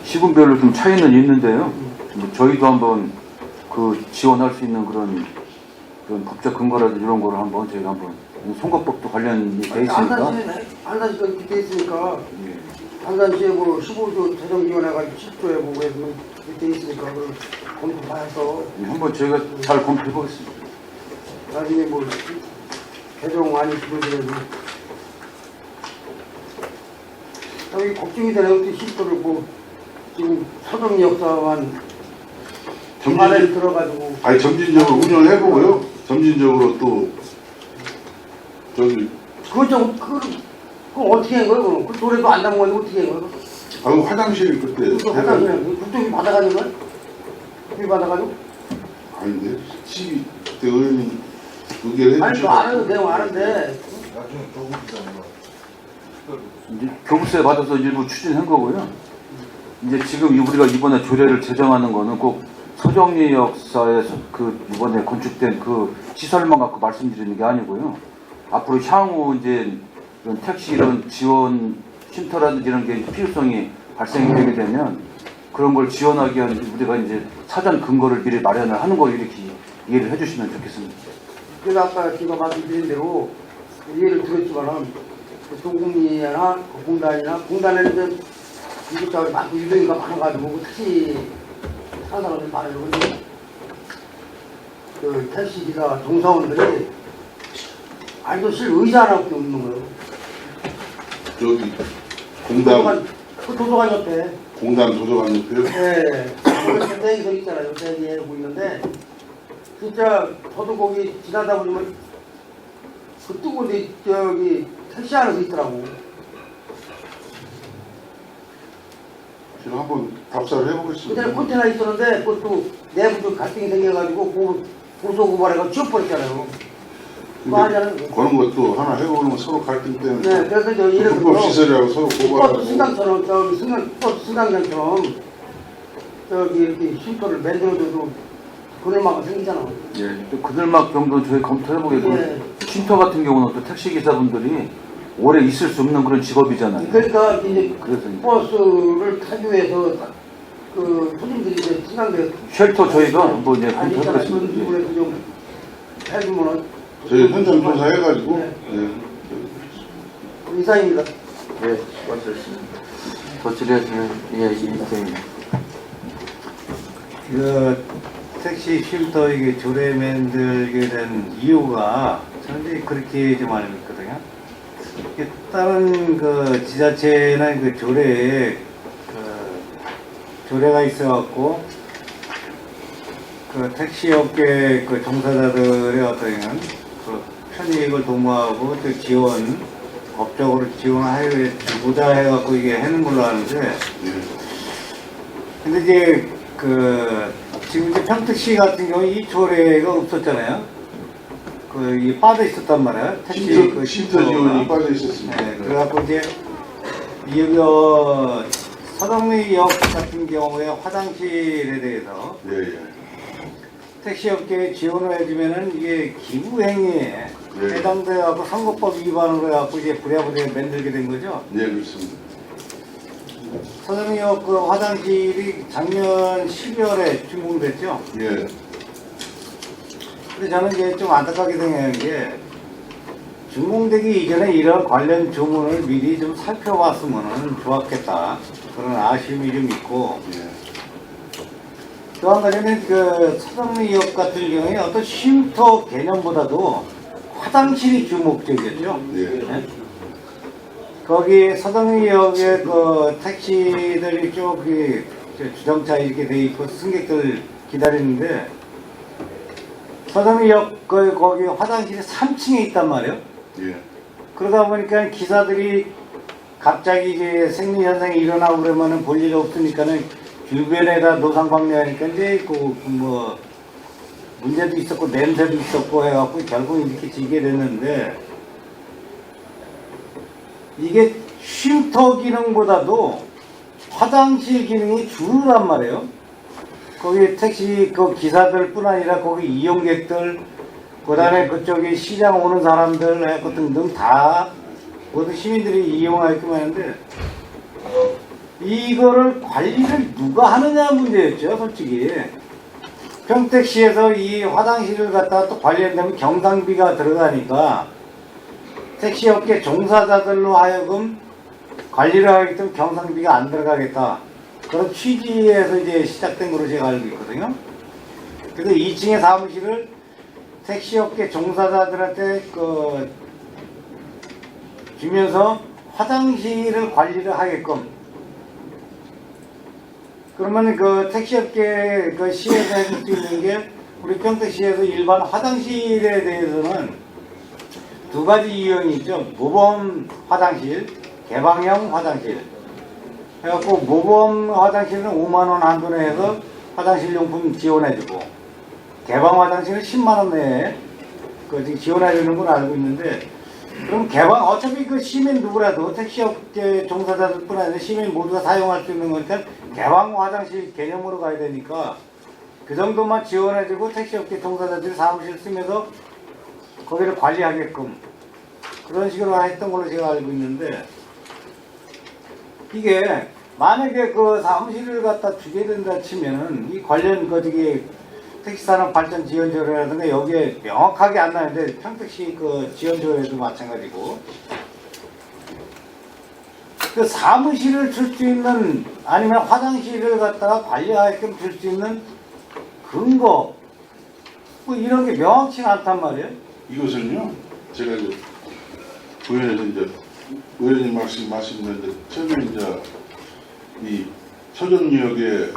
시군별로 좀 차이는 있는데요. 뭐 저희도 한번 그 지원할 수 있는 그런 법적 근거라든지 이런 거를 한번 저희가 한번 선거법도 관련이 돼 있으니까. 안산시가 이렇게 돼 있으니까 예. 안산시에 뭐 15조 재정 지원해가지고 10조에 보고 해서 이렇게 돼 있으니까 그걸 검토해서 한번 저희가 잘 검토해 보겠습니다. 나중에 뭐 개정 많이 들어들어도 여기 걱정이 되네요. 또 10조를 뭐 지금 서정 역사만 정말에 들어가지고 아니 점진적으로 운영을 해보고요. 점진적으로 또 저기 그거 어떻게 한 거예요? 그럼? 그 노래도 안 나온 건데 어떻게 한 거예요? 그 화장실 그때 그거 화장실 그쪽이 받아가는 거야? 그쪽이 받아가지고? 아닌데 시기 그때 의원님 의결해 아니 주시고 저 아는 내용 아는데 이제 교부세 받아서 일부 추진한 거고요. 이제 지금 우리가 이번에 조례를 제정하는 거는 꼭 서정리 역사에 그 이번에 건축된 그 시설만 갖고 말씀드리는 게 아니고요. 앞으로 향후 이제 이런 택시 이런 지원 쉼터라든지 이런 게 필요성이 발생이 되게 되면 그런 걸 지원하기 위한 우리가 이제 사전 근거를 미리 마련을 하는 걸 이렇게 이해를 해주시면 좋겠습니다. 그래서 아까 제가 말씀드린 대로 이해를 들었지만은 도국리나 공단에는 이제 이것저것 많고 유동인가 많아가지고 특히 사는 사람들이 많아요. 근데 그 택시 기사 종사원들이 아직도 실 의자 하나밖에 없는 거예요. 저기 공단 도서관 옆에 도서관 옆에요. 네, 대기석 있잖아요. 대기에 보이는데 진짜 저도 거기 지나다 보면 그 뜨거운 데 저기 택시 안에서 있더라고. 제가 한번 답사를 해보겠습니다. 그전에 컨테이너 있었는데 그것도 내부 좀 갈등이 생겨가지고 고소고발해가 지워버렸잖아요. 그거 하냐는 그런 것도 하나 해보는 건 서로 갈등 때문에 네, 그래서 저 예를 불법 들어서 시설이라고 서로 버스 고발하고 승강처럼 저기 버스 승강장처럼 저기 이렇게 쉼터를 만들어줘도 그늘막은 생기잖아. 예, 또 그늘막 정도 저희 검토해 보겠고 예. 쉼터 같은 경우는 또 택시 기사분들이 오래 있을 수 없는 그런 직업이잖아요. 그러니까 이제 그래서 이제 버스를 타기 위해서 그 손님들이 이제 승강장 쉘터 저희가 한번 이제 아니 검토해 있잖아. 그런 보겠습니다. 예. 부분에서 좀 해주면은 저희 현장 조사해가지고 네. 예. 이상입니다. 네, 수고하셨습니다. 더 질의하시면 예, 이인태입니다. 그 택시 쉼터 이게 조례 만들게 된 이유가 저는 이제 그렇게 좀 알고 있거든요. 이게 다른 그 지자체나 그 조례에 그 조례가 있어갖고 그 택시 업계 그 종사자들의 어떤 그 편익을 도모하고 또 지원 법적으로 지원하여 주고자 해갖고 이게 하는 걸로 아는데. 근데 이제 그 지금 이제 평택시 같은 경우 이 조례가 없었잖아요. 이 빠져 있었단 말이야. 택시 그 쉼터 지원이 빠져 있었습니다. 네, 그래갖고 이제 여기 서정리역 같은 경우에 화장실에 대해서 예. 택시업계에 지원을 해주면은 이게 기부행위에 네. 해당돼갖고 선거법 위반으로 해갖고 이제 부랴부랴 만들게 된 거죠. 네, 그렇습니다. 서정리역 그 화장실이 작년 12월에 준공됐죠. 예. 근데 저는 이제 좀 안타깝게 생각하는 게 준공되기 이전에 이런 관련 조문을 미리 좀 살펴봤으면 좋았겠다. 그런 아쉬움이 좀 있고, 또 한 가지는 그 서정리역 같은 경우에 어떤 쉼터 개념보다도 화장실이 주목적이었죠. 네? 거기 서정리역에 그 택시들이 쭉 주정차 이렇게 돼 있고 승객들 기다리는데 서정리역 거기 화장실이 3층에 있단 말이에요. 예. 그러다 보니까 기사들이 갑자기 이제 생리 현상이 일어나고 그러면은 볼 일 없으니까는 주변에다 노상방뇨하니까 이제 뭐 문제도 있었고 냄새도 있었고 해갖고 결국 이렇게 지게 됐는데 이게 쉼터 기능보다도 화장실 기능이 주란 말이에요. 거기 택시 그 기사들뿐 아니라 거기 이용객들 그다음에 그쪽에 시장 오는 사람들 해갖고 등등 다 모든 시민들이 이용하게끔 하는데 이거를 관리를 누가 하느냐 문제였죠. 솔직히 평택시에서 이 화장실을 갖다가 또 관리한다면 경상비가 들어가니까 택시업계 종사자들로 하여금 관리를 하기 때문에 경상비가 안 들어가겠다. 그런 취지에서 이제 시작된 걸로 제가 알고 있거든요. 그래서 2층의 사무실을 택시업계 종사자들한테 주면서 화장실을 관리를 하게끔. 그러면 그 택시업계 그 시에서 해줄 수 있는 게 우리 평택시에서 일반 화장실에 대해서는 두 가지 유형이 있죠. 모범 화장실, 개방형 화장실. 해갖고 모범 화장실은 5만원 한도 내에서 화장실 용품 지원해주고 개방 화장실은 10만원 내에 지원해주는 걸 알고 있는데 그럼 개방 어차피 그 시민 누구라도 택시업계 종사자들뿐 아니라 시민 모두가 사용할 수 있는 거니까 개방 화장실 개념으로 가야 되니까 그 정도만 지원해주고 택시업계 종사자들이 사무실 쓰면서 거기를 관리하게끔 그런 식으로 했던 걸로 제가 알고 있는데 이게 만약에 그 사무실을 갖다 주게 된다 치면은 이 관련 거기 택시산업 발전 지원조례라든가 여기에 명확하게 안 나는데 평택시 그 지원조례도 마찬가지고 그 사무실을 줄 수 있는 아니면 화장실을 갖다가 관리하게끔 줄 수 있는 근거 뭐 이런 게 명확치가 않단 말이에요. 이것은요, 제가 이제 부연해서 이제 의원님 말씀하시는 이제 처음에 이제 이 서정역에 이제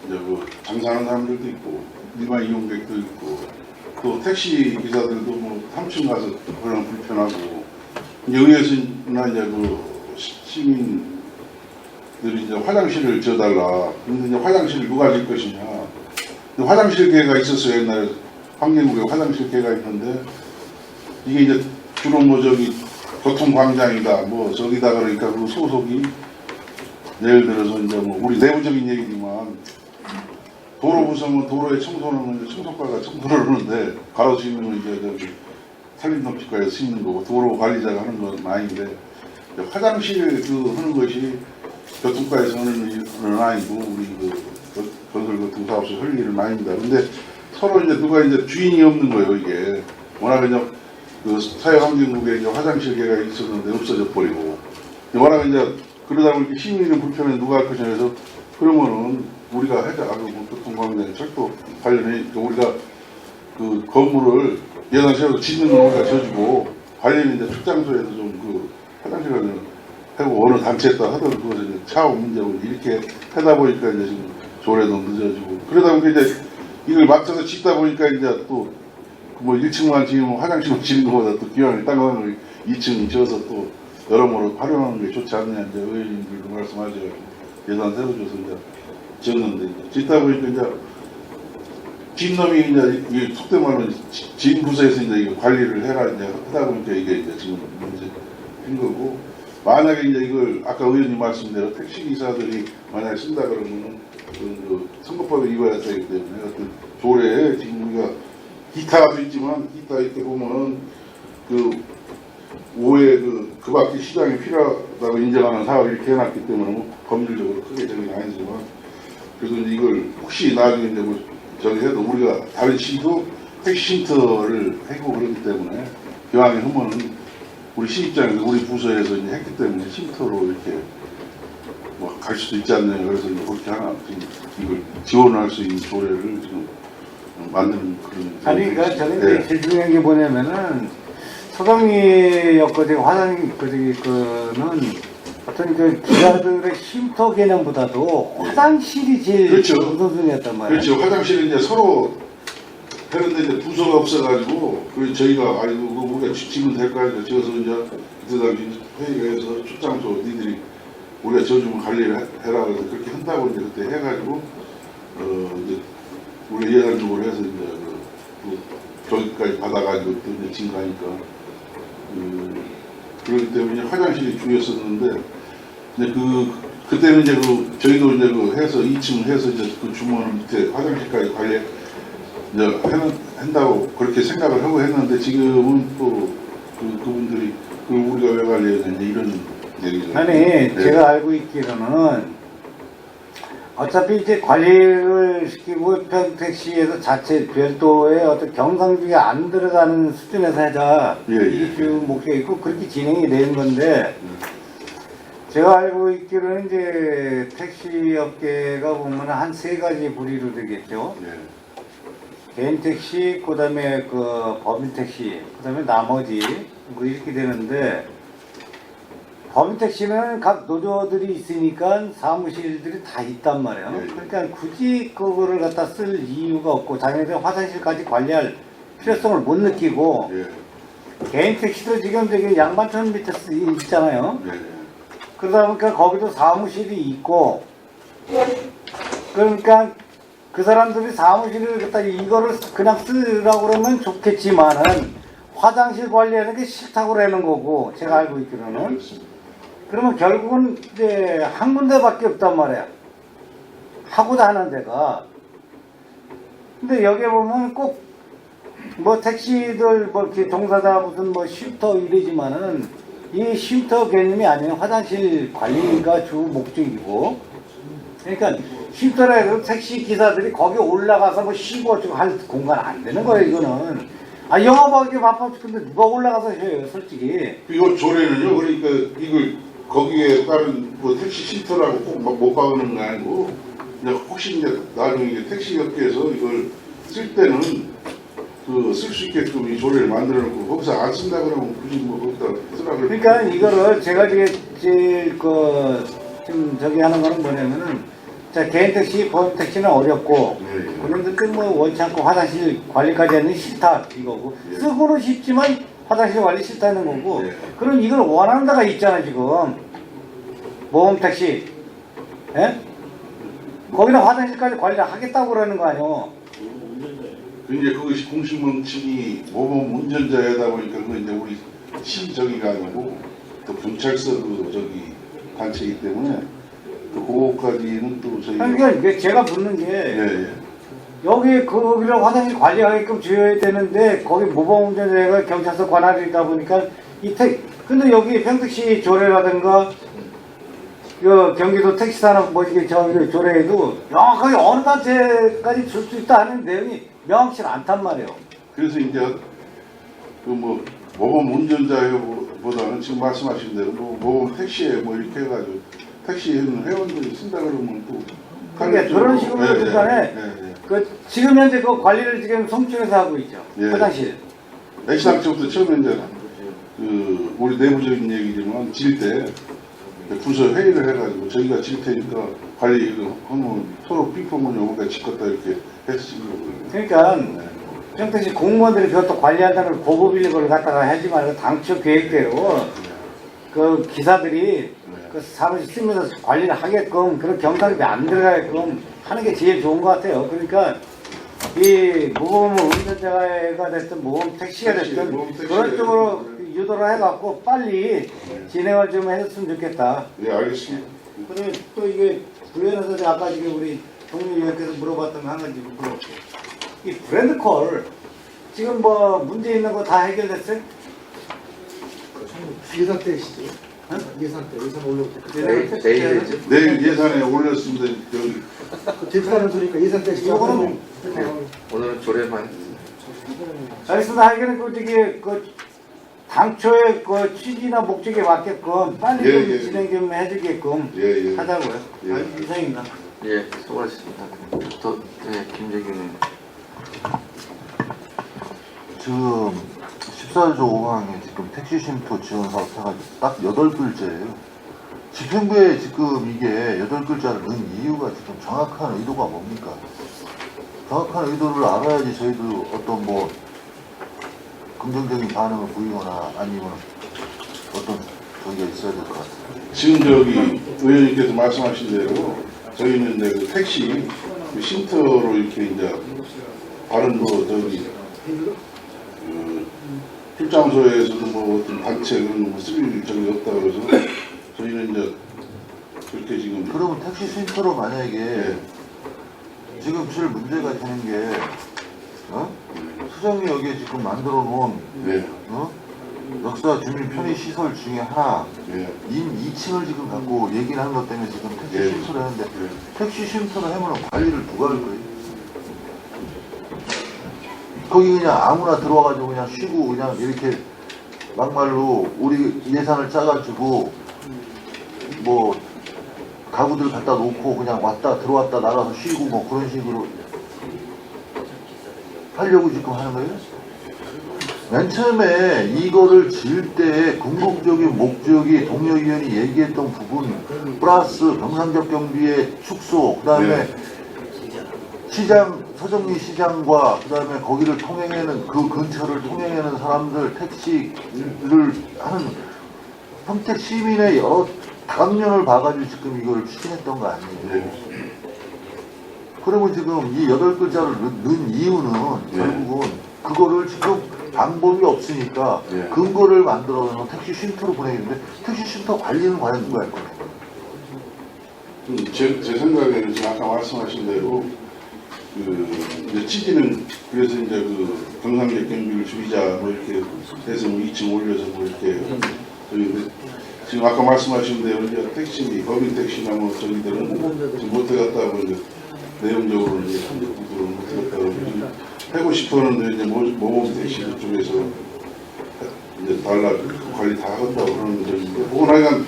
그 장사하는 사람들도 있고 일반 이용객도 있고 또 택시 기사들도 뭐 3층 가서 그런 불편하고 여기에서나 이제 그 시민들이 이제 화장실을 지어달라. 근데 이제 화장실을 누가 질 것이냐. 화장실계가 있었어요. 옛날에 환경구에 화장실계가 있는데 이게 이제 주로 뭐 저기 교통광장이다 뭐 저기다 그러니까 그 소속이 예를 들어서 이제 뭐 우리 내부적인 얘기지만 도로 구성은 도로에 청소는 청소과가 청소를 하는데 가로수는 이제 저기 산림덮치과에서 심는 거고 도로 관리자가 하는 건 아닌데 화장실 그 하는 것이 교통과에서 하는 일은 아니고 우리 그 건설교통사업소 할 일은 아닙니다. 근데 서로 이제 누가 이제 주인이 없는 거예요 이게 워낙 그냥 그 사회환경국에 이제 화장실계가 있었는데 없어져 버리고 워낙 이제 그러다 보니까 시민이 불편해 누가 할 것이냐 해서 그러면은 우리가 하자. 뭐 교통광장 철도 관련해 우리가 그 건물을 예산시에서 짓는 건 우리가 져주고 관련 이제 출장소에서 좀 그 화장실을 하고 어느 단체에다 하던 그것을 이제 차후 문제고 이렇게 하다 보니까 이제 지금 조례도 늦어지고 그러다 보니까 이제 이걸 맞춰서 짓다 보니까 이제 또 뭐 1층만 지으면 화장실만 짓는 것보다 또 기왕에 땅을 2층 지어서 또 여러모로 활용하는 게 좋지 않느냐 이제 의원님들도 말씀하셔서 예산 세워줘서 이제 지었는데 짓다 보니까 이제 진놈이 이제 속된 말로 진 부서에서 이제 이거 관리를 해라 이제 하다 보니까 이게 이제 지금 문제인 거고 만약에 이제 이걸 아까 의원님 말씀대로 택시 기사들이 만약에 쓴다 그러면은 그 선거법에 위반해야 되기 때문에 어떤 조례에 지금 우리가 기타도 있지만 기타 이렇게 보면은 그 5회 그 밖에 시장이 필요하다고 인정하는 사업을 이렇게 해놨기 때문에 뭐 법률적으로 크게 적용이 아니지만 그래서 이걸 혹시 나중에 이제 뭐 저기 해도 우리가 다른 시도 택시 쉼터를 하고 그러기 때문에 기왕에 하면은 우리 시 입장에서 우리 부서에서 이제 했기 때문에 쉼터로 이렇게 뭐 갈 수도 있지 않나요? 그래서 이제 그렇게 하나 지금 이걸 지원할 수 있는 조례를 지금 만드는 그런. 아니, 그러니까 저는 네. 이제 제일 중요한 게 뭐냐면은 서강리역 그 화장 그는 어떤 그 기자들의 쉼터 개념보다도 화장실이 제일 그렇죠. 우선순위였단 말이에요. 그렇죠. 화장실은 이제 서로 하는데 이제 부서가 없어가지고 그 저희가 아이고 그거 우리가 지면 될 거 아니까 지어서 이제 그때 당시 회의가 해서 출장소 니들이 우리가 저 좀 관리를 해라 그래서 그렇게 한다고 이제 그때 해가지고 이제 우리 예산적으로 해서 이제 저기까지 받아가지고 또 이제 증가하니까 그렇기 때문에 화장실이 주였었는데 이제 그때는 이제 저희도 이제 해서 2층 해서 이제 그 주문 밑에 화장실까지 관리 이제 한다고 그렇게 생각을 하고 했는데 지금은 또 그분들이 우리가 왜 관리했냐 이제 이런 얘기죠. 아니, 네. 제가 알고 있기로는 어차피 이제 관리를 시키고 평택시에서 자체 별도의 어떤 경상비가 안 들어가는 수준에서 하자. 예, 예. 이게 좀 목표가 있고 그렇게 진행이 되는 건데 제가 알고 있기로는 이제 택시 업계가 보면 한 세 가지 부류로 되겠죠. 예. 개인 택시, 그다음에 그 법인 택시, 그다음에 나머지 뭐 이렇게 되는데 법인 택시는 각 노조들이 있으니까 사무실들이 다 있단 말이에요. 네. 그러니까 굳이 그거를 갖다 쓸 이유가 없고 자기네들 화장실까지 관리할 필요성을 못 느끼고 예. 개인 택시도 지금 되게 양반천 밑에 있잖아요. 예. 그러다 보니까 거기도 사무실이 있고 그러니까 그 사람들이 사무실을 갖다 이거를 그냥 쓰라고 그러면 좋겠지만은 화장실 관리하는 게 싫다고 그러는 거고 제가 알고 있기로는 그러면 결국은 이제 한 군데밖에 없단 말이야. 하고자 하는 데가. 근데 여기 보면 꼭 뭐 택시들 뭐 이렇게 종사자 무슨 뭐 쉼터 이러지만은 이 쉼터 개념이 아니면 화장실 관리가 주 목적이고 그러니까 쉼터라 해도 택시 기사들이 거기 올라가서 뭐 쉬고 어쩌고 할 공간 안 되는 거예요 이거는. 아 영업하기 바빠 죽겠는데 누가 올라가서 쉬어요 솔직히. 이거 조례는요. 그러니까 이걸 거기에 다른 뭐 택시 쉼터라고 꼭 못 박는 거 아니고 그냥 혹시 이제 나중에 이제 택시 업계에서 이걸 쓸 때는 쓸 수 있게끔 이 조례를 만들어 놓고 거기서 안 쓴다 그러면 굳이 뭐 거기다 쓰라 그러면 그러니까 이거를 제가 제일 지금 저기 하는 거는 뭐냐면은 자 개인 택시, 법인 택시는 어렵고 네. 그런데 뭐 원치 않고 화장실 관리까지 하는 게 싫다 이거고 네. 쓰고는 쉽지만 화장실 관리 싫다는 거고 네. 그럼 이걸 원하는 데가 있잖아 지금 모험 택시 예? 거기다 화장실까지 관리를 하겠다고 그러는 거 아니오. 이제 그것이 공식 명칭이 모범 운전자이다 보니까 그건 이제 우리 시 저기가 아니고 또 경찰서도 저기 단체이기 때문에 또 그거까지는 또 저희가 그러니까 이게 제가 묻는 게 예. 여기 거기를 화장실 관리하게끔 지어야 되는데 거기 모범운전자가 경찰서 관할이다 보니까 근데 여기 평택시 조례라든가 그 경기도 택시산업 뭐 이게 저기 조례에도 명확하게 어느 단체까지 줄 수 있다 하는 내용이 명확치 않단 말이에요. 그래서 이제 그 뭐 모범 운전자보다는 지금 말씀하신 대로 뭐 모범 택시에 뭐 이렇게 해가지고 택시에는 회원들이 쓴다 그러면 또 그러니까 그런 식으로 그러니까 그 지금 현재 그 관리를 지금 송출해서 하고 있죠. 예. 화장실. 애시당초부터 처음에 이제 그 우리 내부적인 얘기지만 질 때 부서 회의를 해가지고 저희가 질 테니까 관리를 하면 서로 핑퐁을 오니까 짓겠다 이렇게 했으려고 그러니까 네. 평택시 공무원들이 그것도 관리한다는 고급인 걸 갖다가 하지 말고 당초 계획대로 그 기사들이 그 사무실 쓰면서 관리를 하게끔 그런 경사급이 안 들어가게끔 하는 게 제일 좋은 것 같아요. 그러니까 이 모범 운전자가 됐든 모범 택시가 됐든 모범 택시가 그런 쪽으로 됐든. 유도를 해갖고 빨리 진행을 좀 해줬으면 좋겠다. 네 알겠습니다. 그리고 또 이게 부연해서 아까 지금 우리 동료 의원께서 물어봤던 거 한 가지 물어볼게요. 이 브랜드 콜 지금 뭐 문제 있는 거 다 해결됐어요? 예산 때시죠. 예산 때 예산 올려고. 내일 되죠? 내일 예산에 올렸습니다. 여기 그 대표하는 소리니까 예산 때시죠. 이거는 오늘은 조례만 알겠습니다. 하여튼 그 저기 그 당초에 그 취지나 목적에 맞게끔 빨리 예, 좀 예. 진행 좀 해주게끔 예, 예. 하자고요. 예. 이상입니다. 예, 수고하셨습니다. 김재균님. 지금 14조 5항에 지금 택시 쉼터 지원 사업 해가지고 딱 8글자예요. 집행부에 지금 이게 8글자를 넣은 이유가 지금 정확한 의도가 뭡니까? 정확한 의도를 알아야지 저희도 어떤 뭐 긍정적인 반응을 보이거나 아니면 어떤 저기가 있어야 될 것 같아요. 지금 저기 의원님께서 말씀하신 대로 저희는 이제 그 택시 그 쉼터로 이렇게 이제 다른 뭐 저기 출장소에서도 뭐 어떤 단체 그런 거 쓸 적이 없다고 그래서 저희는 이제 그렇게 지금 그러면 택시 쉼터로 만약에 예. 지금 제일 문제가 되는 게 수정역에 지금 만들어 놓은 네. 역사 주민 편의 시설 중에 하나 예. 2층을 지금 갖고 얘기를 하는 것 때문에 지금 택시 예. 쉼터를 하는데 예. 택시 쉼터를 하면 관리를 누가 할 거예요? 거기 그냥 아무나 들어와가지고 그냥 쉬고 그냥 이렇게 막말로 우리 예산을 짜가지고 뭐 가구들 갖다 놓고 그냥 왔다 들어왔다 나가서 쉬고 뭐 그런 식으로 하려고 지금 하는 거예요? 맨 처음에 이거를 지을 때 궁극적인 목적이 동료위원이 얘기했던 부분 플러스 경상적 경비의 축소 그 다음에 시장 서정리 시장과 그 다음에 거기를 통행하는 그 근처를 통행하는 사람들 택시를 하는 평택 시민의 여러 다각면을 봐가지고 지금 이걸 추진했던 거 아니에요. 그러면 지금 이 8글자를 넣은 이유는 결국은 그거를 지금 방법이 없으니까 예. 근거를 만들어서 택시 쉼터로 보내는데 택시 쉼터 관리는 과연 누가 할 거예요? 제 생각에는 지금 아까 말씀하신 대로 그 이제 취지는 그래서 이제 그 경상적 경비를 줄이자 뭐 이렇게 해서 뭐 2층 올려서 뭐 이렇게 저기 지금 아까 말씀하신 대로 이제 택시 법인 택시나 뭐 저기들은 지금 못 해갔다고 이제 내용적으로 이제 한국으로 못 해갔다고 지금 하고 싶었는데 이제 모범 택시 쪽에서 이제 달라 관리 다 한다고 그러는 거죠. 그건 하여간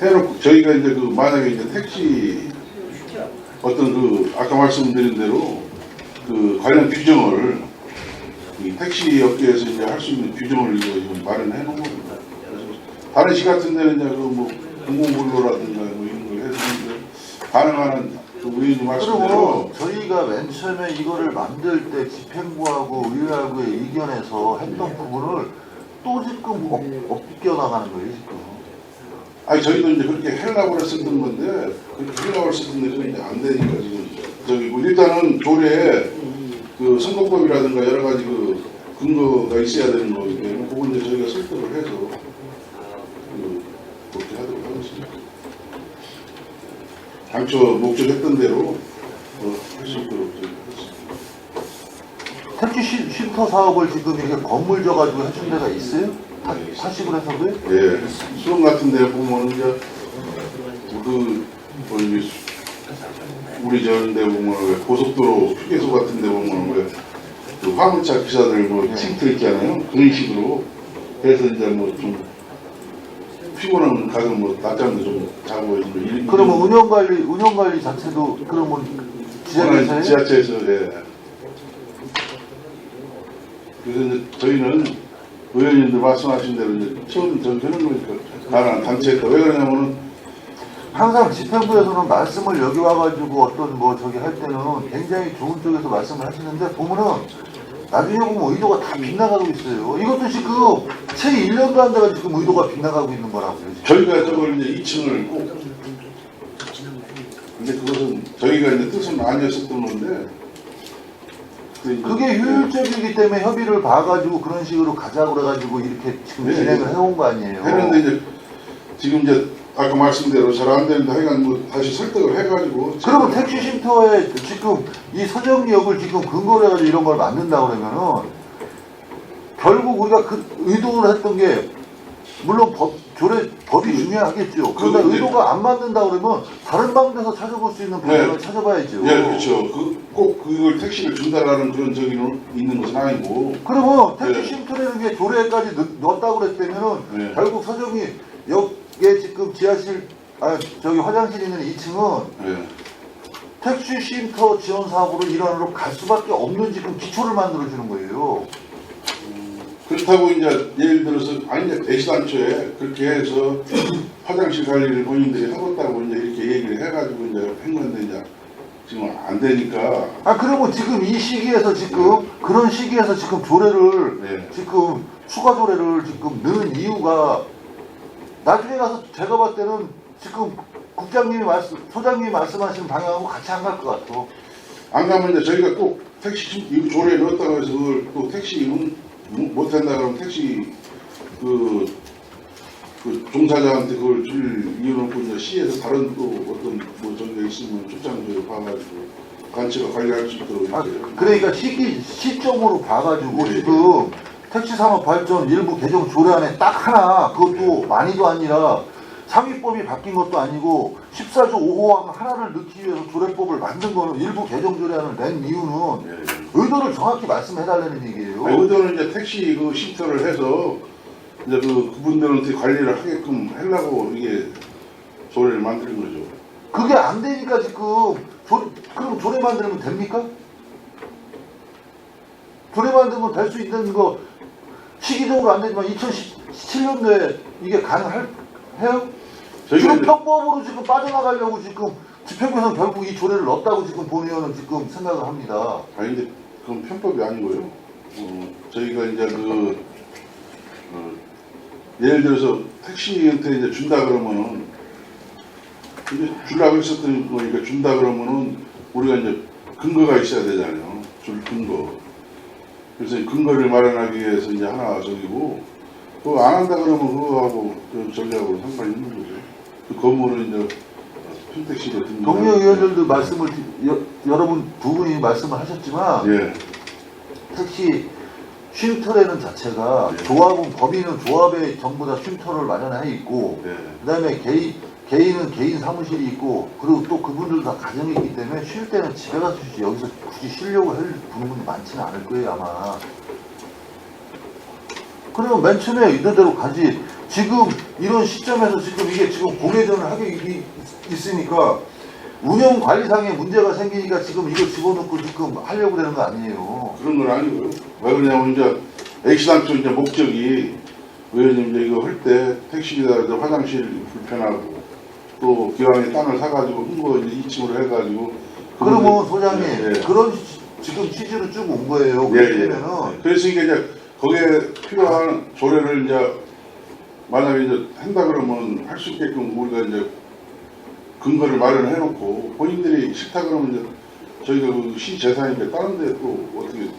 해놓고 저희가 이제 그 만약에 이제 택시 어떤 그 아까 말씀드린 대로 그 관련 규정을 이 택시 업계에서 이제 할 수 있는 규정을 이제 지금 마련해 놓은 겁니다. 그래서 다른 시 같은 데는 이제 그 뭐 공공근로라든가 뭐 이런 걸 해서 이제 가능한 그 의원님 말씀대로 그리고 저희가 맨 처음에 이거를 만들 때 집행부하고 의회하고의 의견에서 했던 부분을 또 지금 엇비껴나가는 거예요 지금. 아니 저희도 이제 그렇게 하려고 했었던 건데 그렇게 하려고 했었던 데 이제 안 되니까 지금 저기 뭐 일단은 조례에 그 선거법이라든가 여러 가지 그 근거가 있어야 되는 거기 때문에 그건 이제 저희가 설득을 해서 그렇게 하도록 하겠습니다. 당초 목적했던 대로 할 수 있도록 저희가 하겠습니다. 택시 쉼터 사업을 지금 이렇게 건물 져가지고 해준 데가 있어요? 사십을 해서도요? 예, 수원 같은 데 보면 이제 그 뭐지 우리 저런데 보면 고속도로 휴게소 같은 데 보면 그 화물차 기사들 뭐 칭트 있잖아요. 그런 식으로 해서 이제 뭐 좀 피곤한 가끔 뭐 낮잠도 좀 자고 이런. 그러면 운영관리 자체도 그러면 지자체에서요? 지자체에서 예. 그래서 이제 저희는 의원님들 말씀하신 대로 이제 처음 전 되는 거니까 다른 단체가 왜 그러냐면은 항상 집행부에서는 말씀을 여기 와가지고 어떤 뭐 저기 할 때는 굉장히 좋은 쪽에서 말씀을 하시는데 보면은 나중에 보면 의도가 다 빗나가고 있어요. 이것도 지금 채 1년도 안 돼가 지금 의도가 빗나가고 있는 거라고요. 지금. 저희가 저걸 이제 2층을 꼭 근데 그것은 저희가 이제 뜻은 아니었었던 건데 그게 효율적이기 때문에 협의를 봐가지고 그런 식으로 가자고 그래가지고 이렇게 지금 네, 진행을 해온 거 아니에요. 했는데 이제 지금 이제 아까 말씀대로 잘 안 되는데 하여간 뭐 다시 설득을 해가지고 그러면 택시 쉼터에 지금 이 서정역을 지금 근거로 해가지고 이런 걸 만든다 그러면은 결국 우리가 그 의도를 했던 게 물론 법이 중요하겠죠. 그러나 그 이제- 의도가 안 맞는다 그러면 다른 방법에서 찾아볼 수 있는 방법을 찾아봐야죠. 예, 그렇죠. 꼭 그걸 택시를 준다라는 그런 적이 있는 것은 아니고. 그러면 택시 네. 쉼터라는 게 조례까지 넣었다고 그랬다면은 네. 결국 서정이 여기에 지금 지하실 저기 화장실 있는 2층은 예. 택시 쉼터 지원 사업으로 일환으로 갈 수밖에 없는 지금 기초를 만들어 주는 거예요. 그렇다고 이제 예를 들어서 이제 대시단초에 그렇게 해서 화장실 관리를 본인들이 하겠다고 이제 이렇게 얘기를 해가지고 이제 한 건데 이제 지금 안 되니까. 그러면 지금 이 시기에서 지금 그런 시기에서 지금 조례를 네. 지금 추가 조례를 지금 넣은 이유가 나중에 가서 제가 봤을 때는 지금 소장님이 말씀하시는 방향하고 같이 안 갈 것 같아. 안 가면 이제 저희가 꼭 택시 이 조례에 넣었다고 해서 그걸 또 택시 못 한다 그러면 택시 그 종사자한테 그걸 줄 이유는 이제 시에서 다른 또 어떤 뭐 저기가 있으면 출장소에 봐가지고 단체가 관리할 수 있도록 이렇게. 그러니까 시점으로 봐가지고 네. 지금 택시산업 발전 일부 개정 조례안에 딱 하나 그것도 많이도 아니라 상위법이 바뀐 것도 아니고 14조 5호항 하나를 넣기 위해서 조례법을 만든 거는 일부 개정 조례안을 낸 이유는 예. 의도를 정확히 말씀해달라는 얘기예요. 의도는 이제 택시 그 쉼터를 해서 이제 그분들한테 관리를 하게끔 하려고 이게 조례를 만드는 거죠. 그게 안 되니까 지금 그럼 조례 만들면 됩니까? 조례 만들면 될 수 있는 거 시기적으로 안 되지만 2017년도에 이게 가능해요? 지금 편법으로 지금 빠져나가려고 지금 집행부에서 결국 이 조례를 넣었다고 지금 본의원은 지금 생각을 합니다. 아니 근데 그건 편법이 아니고요. 저희가 이제 예를 들어서 택시한테 이제 준다 그러면은 이제 주려고 했었던 거니까 준다 그러면은 우리가 이제 근거가 있어야 되잖아요. 줄 근거. 그래서 이 근거를 마련하기 위해서 이제 하나 저기고 그거 안 한다 그러면 그거하고 저기하고 상관이 있는 거죠. 그 건물은 이제 평택시로 등록. 동료 의원들도 말씀을 여러분 두 분이 말씀을 하셨지만 예. 택시 쉼터라는 자체가 예. 조합은 법인은 조합에 전부 다 쉼터를 마련해 있고 예. 그다음에 개인은 개인 사무실이 있고 그리고 또 그분들도 다 가정이 있기 때문에 쉴 때는 집에 가서 쉬지 여기서 굳이 쉬려고 할 분이 많지는 않을 거예요 아마. 그러면 맨 처음에 이대로 가지. 지금 이런 시점에서 지금 이게 지금 공회전을 하게 있으니까 운영 관리상에 문제가 생기니까 지금 이걸 집어넣고 지금 하려고 되는 거 아니에요. 그런 건 아니고요. 왜 그러냐면 이제 X당초 이제 목적이 의원님 이제 이거 할 때 택시비다 화장실 불편하고 또 기왕에 땅을 사가지고 흠거 이제 2층으로 해가지고. 그러면 소장님 예. 그런 지금 취지로 쭉 온 거예요. 예, 그러면은 그랬으니까 이제 거기에 필요한 조례를 이제 만약에 이제 한다 그러면 할 수 있게끔 우리가 이제 근거를 마련해 놓고 본인들이 싫다 그러면 이제 저희가 그 시 재산이니까 다른 데 또 어떻게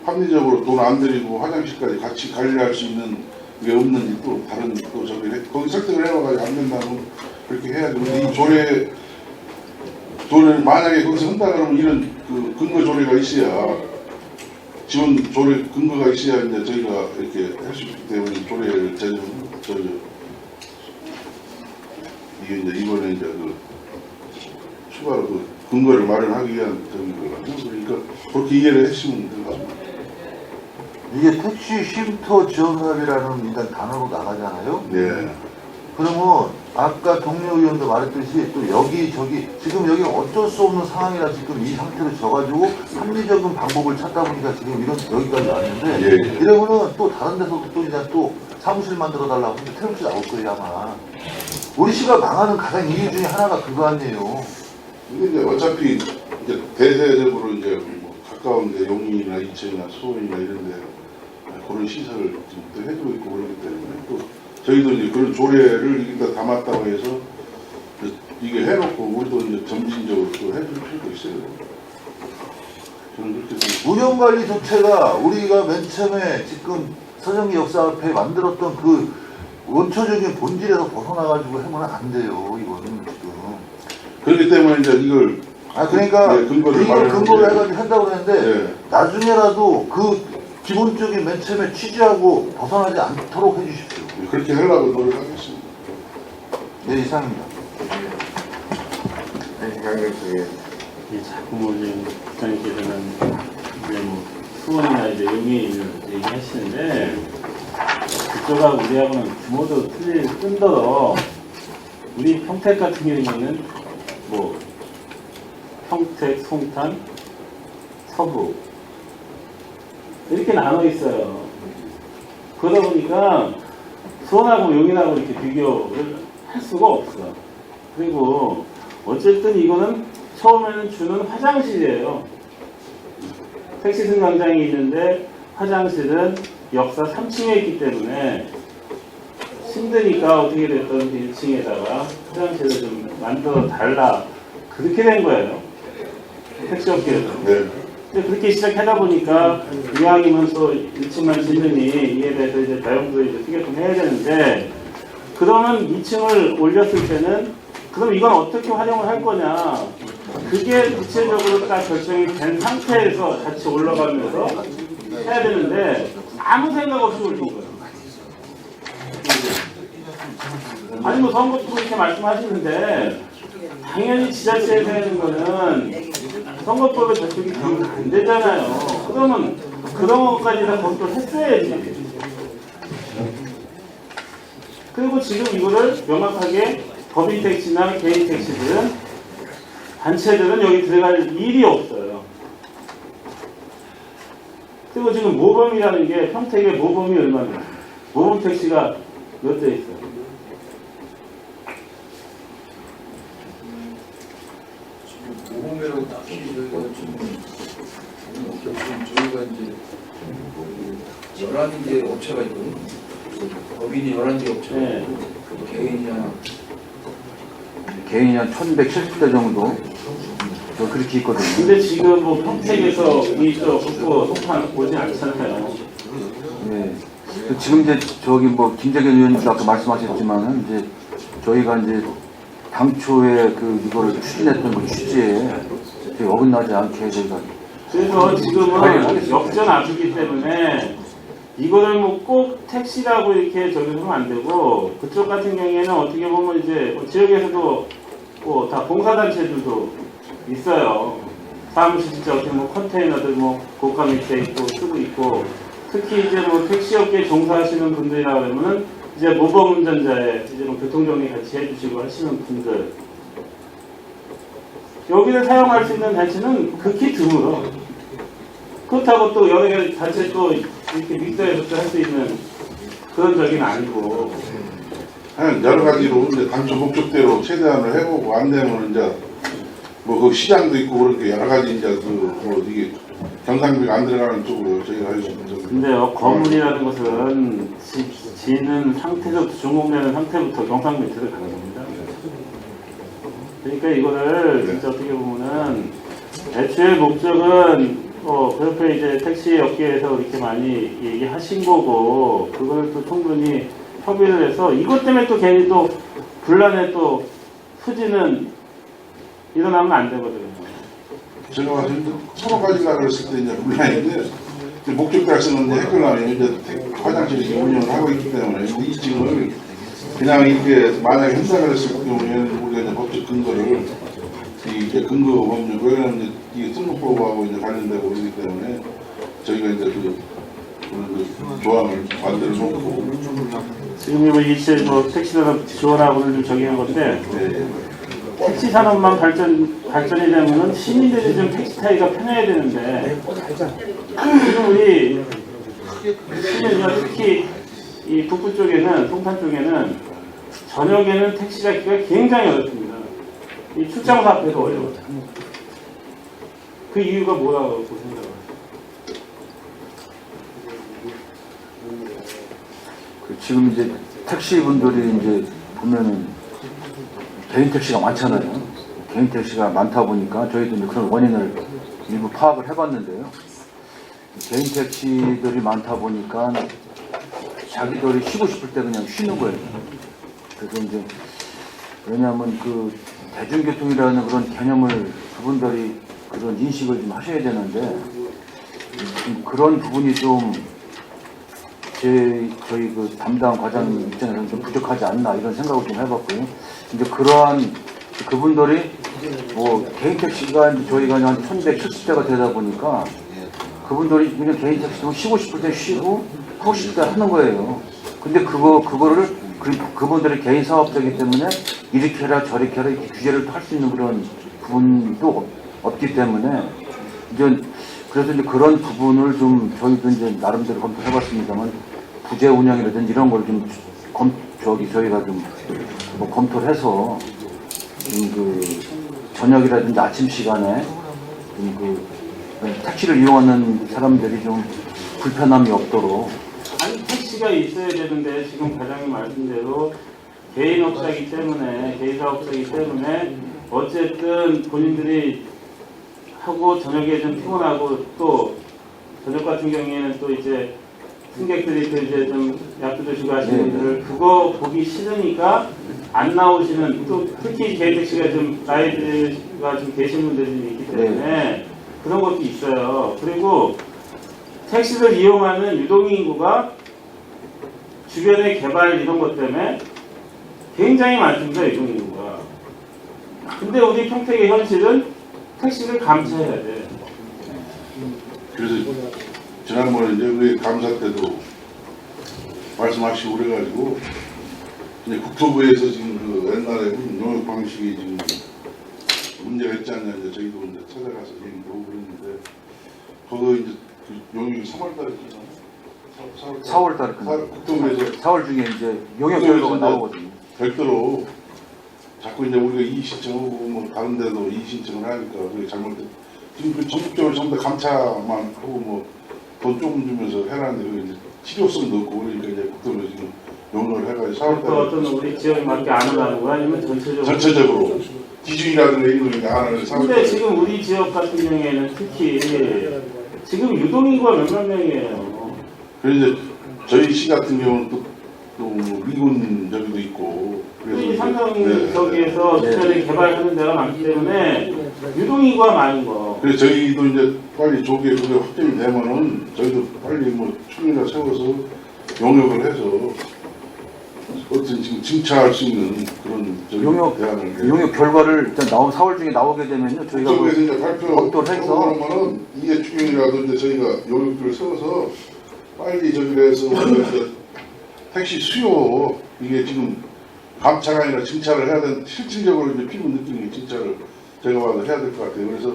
합리적으로 돈 안 들이고 화장실까지 같이 관리할 수 있는 게 없는지 또 다른 또 저기 거기 설득을 해와가지고 안 된다면 그렇게 해야지. 근데 이 조례 만약에 거기서 한다 그러면 이런 그 근거 조례가 있어야 지원 조례 근거가 있어야 이제 저희가 이렇게 할 수 있기 때문에 조례를 이게 이제 이번에 이제 그 추가로 그 근거를 마련하기 위한 저기 거거든요. 그러니까 그렇게 이해를 했으면 될 것 같습니다. 이게 택시 쉼터 지원사업이라는 일단 단어로 나가잖아요. 네. 그러면 아까 동료 의원도 말했듯이 또 여기저기 지금 여기 어쩔 수 없는 상황이라 지금 이 상태로 져가지고 합리적인 방법을 찾다 보니까 지금 이런 여기까지 왔는데 예. 이러면은 또 다른 데서 또 이제 또 사무실 만들어 달라고 하면 태극기 나올 거예요 아마. 우리 시가 망하는 가장 이유 중에 하나가 그거 아니에요. 근데 이제 어차피 이제 대세적으로 이제 뭐 가까운데 용인이나 이천이나 수원이나 이런데 그런 시설을 지금 또 해주고 있고 그러기 때문에 또 저희도 이제 그런 조례를 여기다 담았다고 해서 이게 해놓고 우리도 이제 점진적으로 또 해줄 필요도 있어요. 저는 그렇게 생각합니다. 운영관리 조체가 우리가 맨 처음에 지금 서정기 역사 앞에 만들었던 그 원초적인 본질에서 벗어나가지고 하면 안 돼요. 이거는 지금. 그렇기 때문에 이제 이걸 그러니까 네, 근거를 이걸 근거로 마련하는 해가지고 한다고 그랬는데 네. 나중에라도 그 기본적인 맨 처음에 취지하고 벗어나지 않도록 해주십시오. 그렇게 하려고 노력하겠습니다. 네, 이상입니다. 강경수에 이 자꾸 뭐 이제 국장님께서는 이제 뭐 수원이나 이제 용인에 있는 얘기하시는데 그쪽하고 우리하고는 규모도 틀릴 뿐더러 우리 평택 같은 경우에는 뭐 평택, 송탄, 서부 이렇게 나눠 있어요. 그러다 보니까 수원하고 용인하고 이렇게 비교를 할 수가 없어. 그리고 어쨌든 이거는 처음에는 주는 화장실이에요. 택시 승강장이 있는데 화장실은 역사 3층에 있기 때문에 힘드니까 어떻게 됐든 1층에다가 화장실을 좀 만들어 달라. 그렇게 된 거예요. 택시업계에서. 네. 근데 그렇게 시작하다 보니까 이왕이면 또 1층만 짓느니 이에 대해서 이제 자영도 이제 어떻게 좀 해야 되는데 그러면 2층을 올렸을 때는 그럼 이건 어떻게 활용을 할 거냐 그게 구체적으로 딱 결정이 된 상태에서 같이 올라가면서 해야 되는데 아무 생각 없이 올린 거예요. 아니 뭐 선거도 그렇게 말씀하시는데 당연히 지자체에서 하는 거는 선거법에 저쪽이 안 되잖아요. 그러면 그런 것까지 다 검토를 했어야지. 그리고 지금 이거를 명확하게 법인 택시나 개인 택시들은 단체들은 여기 들어갈 일이 없어요. 그리고 지금 모범이라는 게 평택의 모범이 얼마나 모범 택시가 몇 대 있어요. 모범이라고 딱히 저희가 저희가 이제 11개 업체가 있거든요. 법인이 11개 업체가 네. 있고 개인이 한 1170대 정도 그렇게 있거든요. 근데 지금 뭐 평택에서 이쪽 북부 송판 오지 않잖아요. 네. 지금 이제 저기 뭐 김재견 의원님도 아까 말씀하셨지만은 이제 저희가 이제 당초에 그 이거를 추진했던 그 취지에 어긋나지 않게 저희가 그래서 지금은 역전 앞이기 때문에 이거를 뭐 꼭 택시라고 이렇게 저기 하면 안 되고 그쪽 같은 경우에는 어떻게 보면 이제 뭐 지역에서도 뭐 다 봉사단체들도 있어요. 사무실 진짜 어떻게 뭐 컨테이너들 뭐 고가 밑에 있고 쓰고 있고 특히 이제 뭐 택시업계 종사하시는 분들이라 그러면은 이제 모범 운전자에 이제 뭐 교통정리 같이 해주시고 하시는 분들 여기를 사용할 수 있는 단체는 극히 드물어. 그렇다고 또 여러 개 단체 또 이렇게 믹서해서 할 수 있는 그런 적은 아니고. 그냥 여러 가지로 이제 당초 목적대로 최대한을 해보고 안 되면 이제 뭐 그 시장도 있고 그렇게 여러 가지 이제 뭐 이게 경상비가 안 들어가는 쪽으로 저희가 하겠습니다. 근데요 건물이라는 것은 지는 상태부터 준공되는 상태부터 경상비 들어가는 겁니다. 그러니까 이거를 진짜 어떻게 보면은 애초에 목적은 그 옆에 이제 택시 업계에서 이렇게 많이 얘기하신 거고 그걸 또 충분히 협의를 해서 이것 때문에 또 괜히 또 분란의 또 후지는 일어나면 안 되거든요. 제가 봤을 때 서로 가지려고 그랬을 때 이제 분란인데 목적 달성은 이제 해결하면 이제 화장실이 운영을 하고 있기 때문에 이 지금을 그냥 이렇게 만약에 행사를 했을 경우에는 우리가 이제 법적 근거를 이게 근거 법률 왜냐하면 이게 등록법하고 이제 관련되고 그러기 때문에 저희가 이제 그 조항을 만들어 놓고 지금 뭐 이체 뭐 택시 산업 지원하고는 좀 정의한 건데 택시 산업만 발전이 되면은 시민들이 좀 택시 타기가 편해야 되는데 지금 우리 시민이요 특히 이 북부 쪽에는 송탄 쪽에는 저녁에는 택시 잡기가 굉장히 어렵습니다. 이 출장사 앞에서 어려워요. 그 이유가 뭐라고 생각하세요? 지금 이제 택시 분들이 이제 보면은 개인 택시가 많잖아요. 개인 택시가 많다 보니까 저희도 이제 그런 원인을 일부 파악을 해봤는데요. 개인 택시들이 많다 보니까 자기들이 쉬고 싶을 때 그냥 쉬는 거예요. 그래서 이제 왜냐하면 그 대중교통이라는 그런 개념을 그분들이 그런 인식을 좀 하셔야 되는데 그런 부분이 좀 저희 그 담당 과장 입장에서는 좀 부족하지 않나 이런 생각을 좀 해봤고요. 이제 그러한 그분들이 뭐 개인 택시가 이제 저희가 한 1170대가 되다 보니까 그분들이 그냥 개인 택시로 쉬고 싶을 때 쉬고 하고 싶을 때 하는 거예요. 근데 그거를 그분들이 개인 사업자이기 때문에 이렇게 해라 저렇게 해라 이렇게 규제를 할 수 있는 그런 부분도 없기 때문에 이제 그래서 이제 그런 부분을 좀 저희도 이제 나름대로 검토해봤습니다만 부재 운영이라든지 이런 걸 좀 저희가 좀 뭐 검토를 해서 그 저녁이라든지 아침 시간에 좀 택시를 이용하는 사람들이 좀 불편함이 없도록. 아니 택시가 있어야 되는데 지금 과장님 말씀대로 개인 업자이기 때문에 개인 사업자이기 때문에 어쨌든 본인들이 하고 저녁에 좀 피곤하고 또 저녁 같은 경우에는 또 이제 승객들이 또 이제 좀 약도 드시고 하시는 분들 그거 보기 싫으니까 안 나오시는 또 특히 개인 택시가 좀 나이가 좀 계신 분들이 있기 때문에 그런 것도 있어요. 그리고 택시를 이용하는 유동인 인구가 주변의 개발 이런 것 때문에 굉장히 많습니다. 유동인 인구가. 근데 우리 평택의 현실은 택시를 감차해야 돼. 그래서 지난번에 이제 우리 감사 때도 말씀하시고 그래가지고 이제 국토부에서 지금 그 옛날에 용역 방식이 지금 문제가 있지 않냐 이제 저희도 이제 찾아가서 얘기도 하고 그랬는데 그거 이제 그 용역이 3월달에 있잖아요. 4월달에 국토부에서 4월 중에 이제 용역 결과가 나오거든요. 별도로 자꾸 이제 우리가 이의 신청하고 뭐 다른 데도 이의 신청을 하니까 그게 잘못된 지금 그 전국적으로 전부 다 감차만 하고 뭐 돈 조금 주면서 해놨는데 그게 이제 실효성도 없고 그러니까 이제 국토부에서 지금 용역을 해가지고 4월달에 어떤 우리 지역밖에 안 오라는 거 아니면 전체적으로 기준이라든가 이런 거 안 하는 근데 지금 우리 지역 같은 경우에는 특히 지금 유동인구가 몇만 명이에요. 그래서 저희 시 같은 경우는 또 미군 저기도 있고 이 삼성 저기에서 주변에 개발하는 데가 많기 때문에 유동인구가 많은 거. 그래서 저희도 이제 빨리 조기에 그게 확정이 되면은 저희도 빨리 뭐 추진을 세워서 용역을 해서 어떤 지금 증차할 수 있는 그런 용역 결과를 일단 4월 중에 나오게 되면요 저희가 국토부에서 이제 검토를 해서 발표하면은 이해 추진이라도 이제 저희가 용역들을 세워서 빨리 저기를 해서 이제 택시 수요 이게 지금 감차가 아니라 증차를 해야 되는 실질적으로 이제 피부 느끼는 게 증차를 제가 봐도 해야 될 것 같아요. 그래서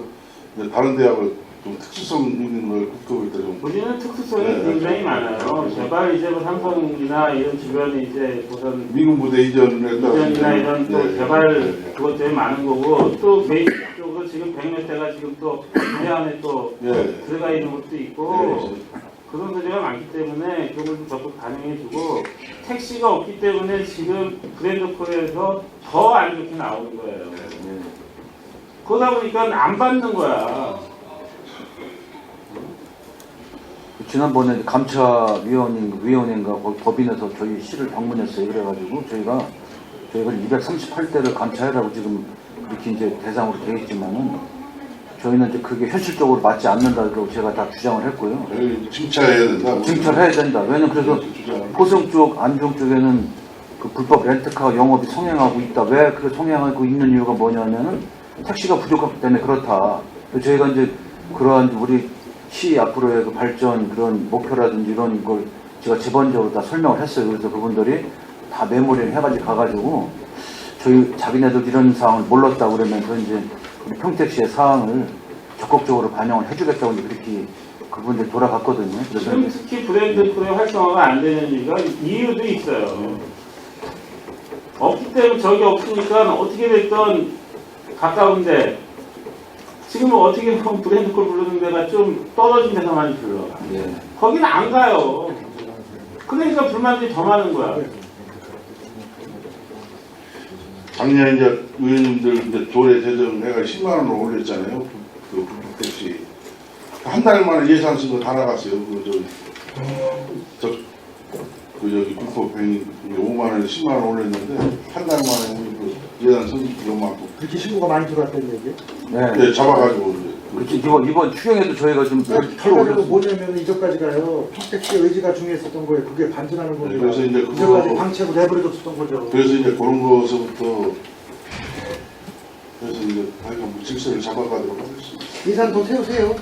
이제 다른 대학을 좀 특수성 있는 걸 국토부에다 좀 우리는 특수성이 굉장히 많아요. 제발 이제 뭐 삼성이나 이런 주변에 이제 우선 미군 부대 이전이나 이런 또 개발 그것 때문에 많은 거고 또 개인적으로 지금 100몇 대가 지금 또 부대 안에 또 들어가 있는 것도 있고 그런 소리가 많기 때문에 그런 걸 좀 적극 반영해주고 택시가 없기 때문에 지금 브랜드 콜에서 더 안 좋게 나오는 거예요. 그러다 보니까 안 받는 거야. 지난번에 감차위원회인가 법인에서 저희 시를 방문했어요. 그래가지고 저희가 238대를 감차해라고 지금 이렇게 이제 대상으로 되어 있지만은 저희는 이제 그게 현실적으로 맞지 않는다고 제가 다 주장을 했고요. 증차해야 된다. 증차해야 된다. 왜냐면 그래서 포성 쪽, 안중 쪽에는 그 불법 렌트카 영업이 성행하고 있다. 왜 그 성행하고 있는 이유가 뭐냐면은 택시가 부족하기 때문에 그렇다. 저희가 이제 그러한 우리 시 앞으로의 그 발전 그런 목표라든지 이런 걸 제가 지번적으로 다 설명을 했어요. 그래서 그분들이 다 메모리를 해가지고 가가지고 저희 자기네들 이런 사항을 몰랐다고 그러면서 이제 우리 평택시의 사항을 적극적으로 반영을 해주겠다고 그렇게 그분들 돌아갔거든요. 그래서 지금 특히 브랜드 콜의 활성화가 안 되는 이유도 있어요. 없기 때문에 저기 없으니까 어떻게 됐던 가까운데 지금은 어떻게 보면 브랜드 콜 부르는 데가 좀 떨어진 데서 많이 불러. 거기는 안 가요. 그러니까 불만들이 더 많은 거야. 작년에 이제 의원님들 이제 조례 제정해가 10만 원을 올렸잖아요. 그 택시 한 달 만에 예산 쓴 거 다 나갔어요. 그 저기 국토병이 5만 원에 10만 원 올렸는데 한 달 만에 우리 그 예산 쓴 요만큼. 그렇게 신고가 많이 들어왔다는 얘기? 네, 잡아가지고 이제 그렇지 이번 추경에도 저희가 좀 결과적으로 뭐냐면 이전까지 가요. 평택시의 의지가 중요했었던 거예요. 그게 반전하는 네, 겁니다. 그래서 이제 이전까지 방치하고 내버려뒀었던 거죠. 그래서 이제 그런 것서부터 그래서 이제 하여간 질서를 잡아가도록 하겠습니다. 예산 더 세우세요.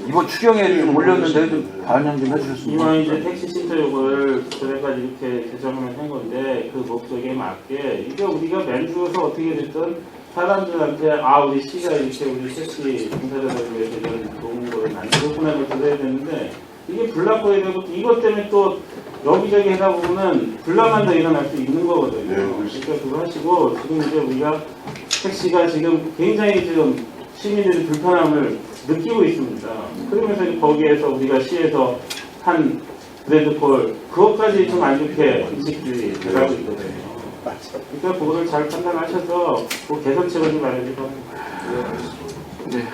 이번 추경에 좀 올렸는데 좀 반영 좀 해주셨으면 이왕 이제 택시 신도역을 전에까지 이렇게 개정을 한 건데 그 목적에 맞게 이게 우리가 맨주에서 어떻게 됐든 사람들한테 우리 시가 이렇게 우리 택시 종사자들 위해서 이런 좋은 거를 만들었구나를 들어야 되는데 이게 불나고야 되고 이것 때문에 또 여기저기 하다 보면은 불나만 더 일어날 수 있는 거거든요. 그러니까 그거 하시고 지금 이제 우리가 택시가 지금 굉장히 지금 시민들이 불편함을 느끼고 있습니다. 그러면서 거기에서 우리가 시에서 한 브레드폴 그것까지 좀 안 좋게 인식들이 돼가고 있거든요. 그러니까 그거를 잘 판단하셔서 그 개선책을 좀 마련해 겁니다. 네.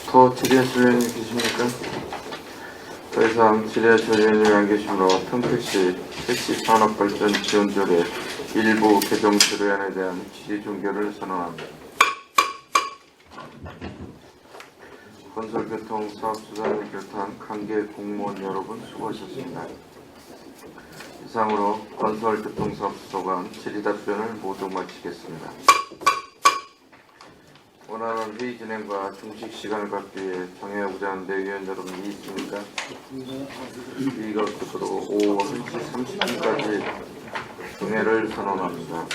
더 질의하실 의원님 계십니까? 더 이상 질의하실 의원님이 안 계시므로 평택시 택시 산업발전 지원조례 일부 개정 조례안에 대한 질의 종결을 선언합니다. 건설교통사업수단을 비롯한 관계 공무원 여러분 수고하셨습니다. 이상으로 건설교통사업소관 질의답변을 모두 마치겠습니다. 원활한 회의 진행과 중식 시간을 갖기 위해 정해오고자 하는 의원 여러분이 있습니까? 회의가 끝으로 오후 1시 30분까지 종회를 선언합니다.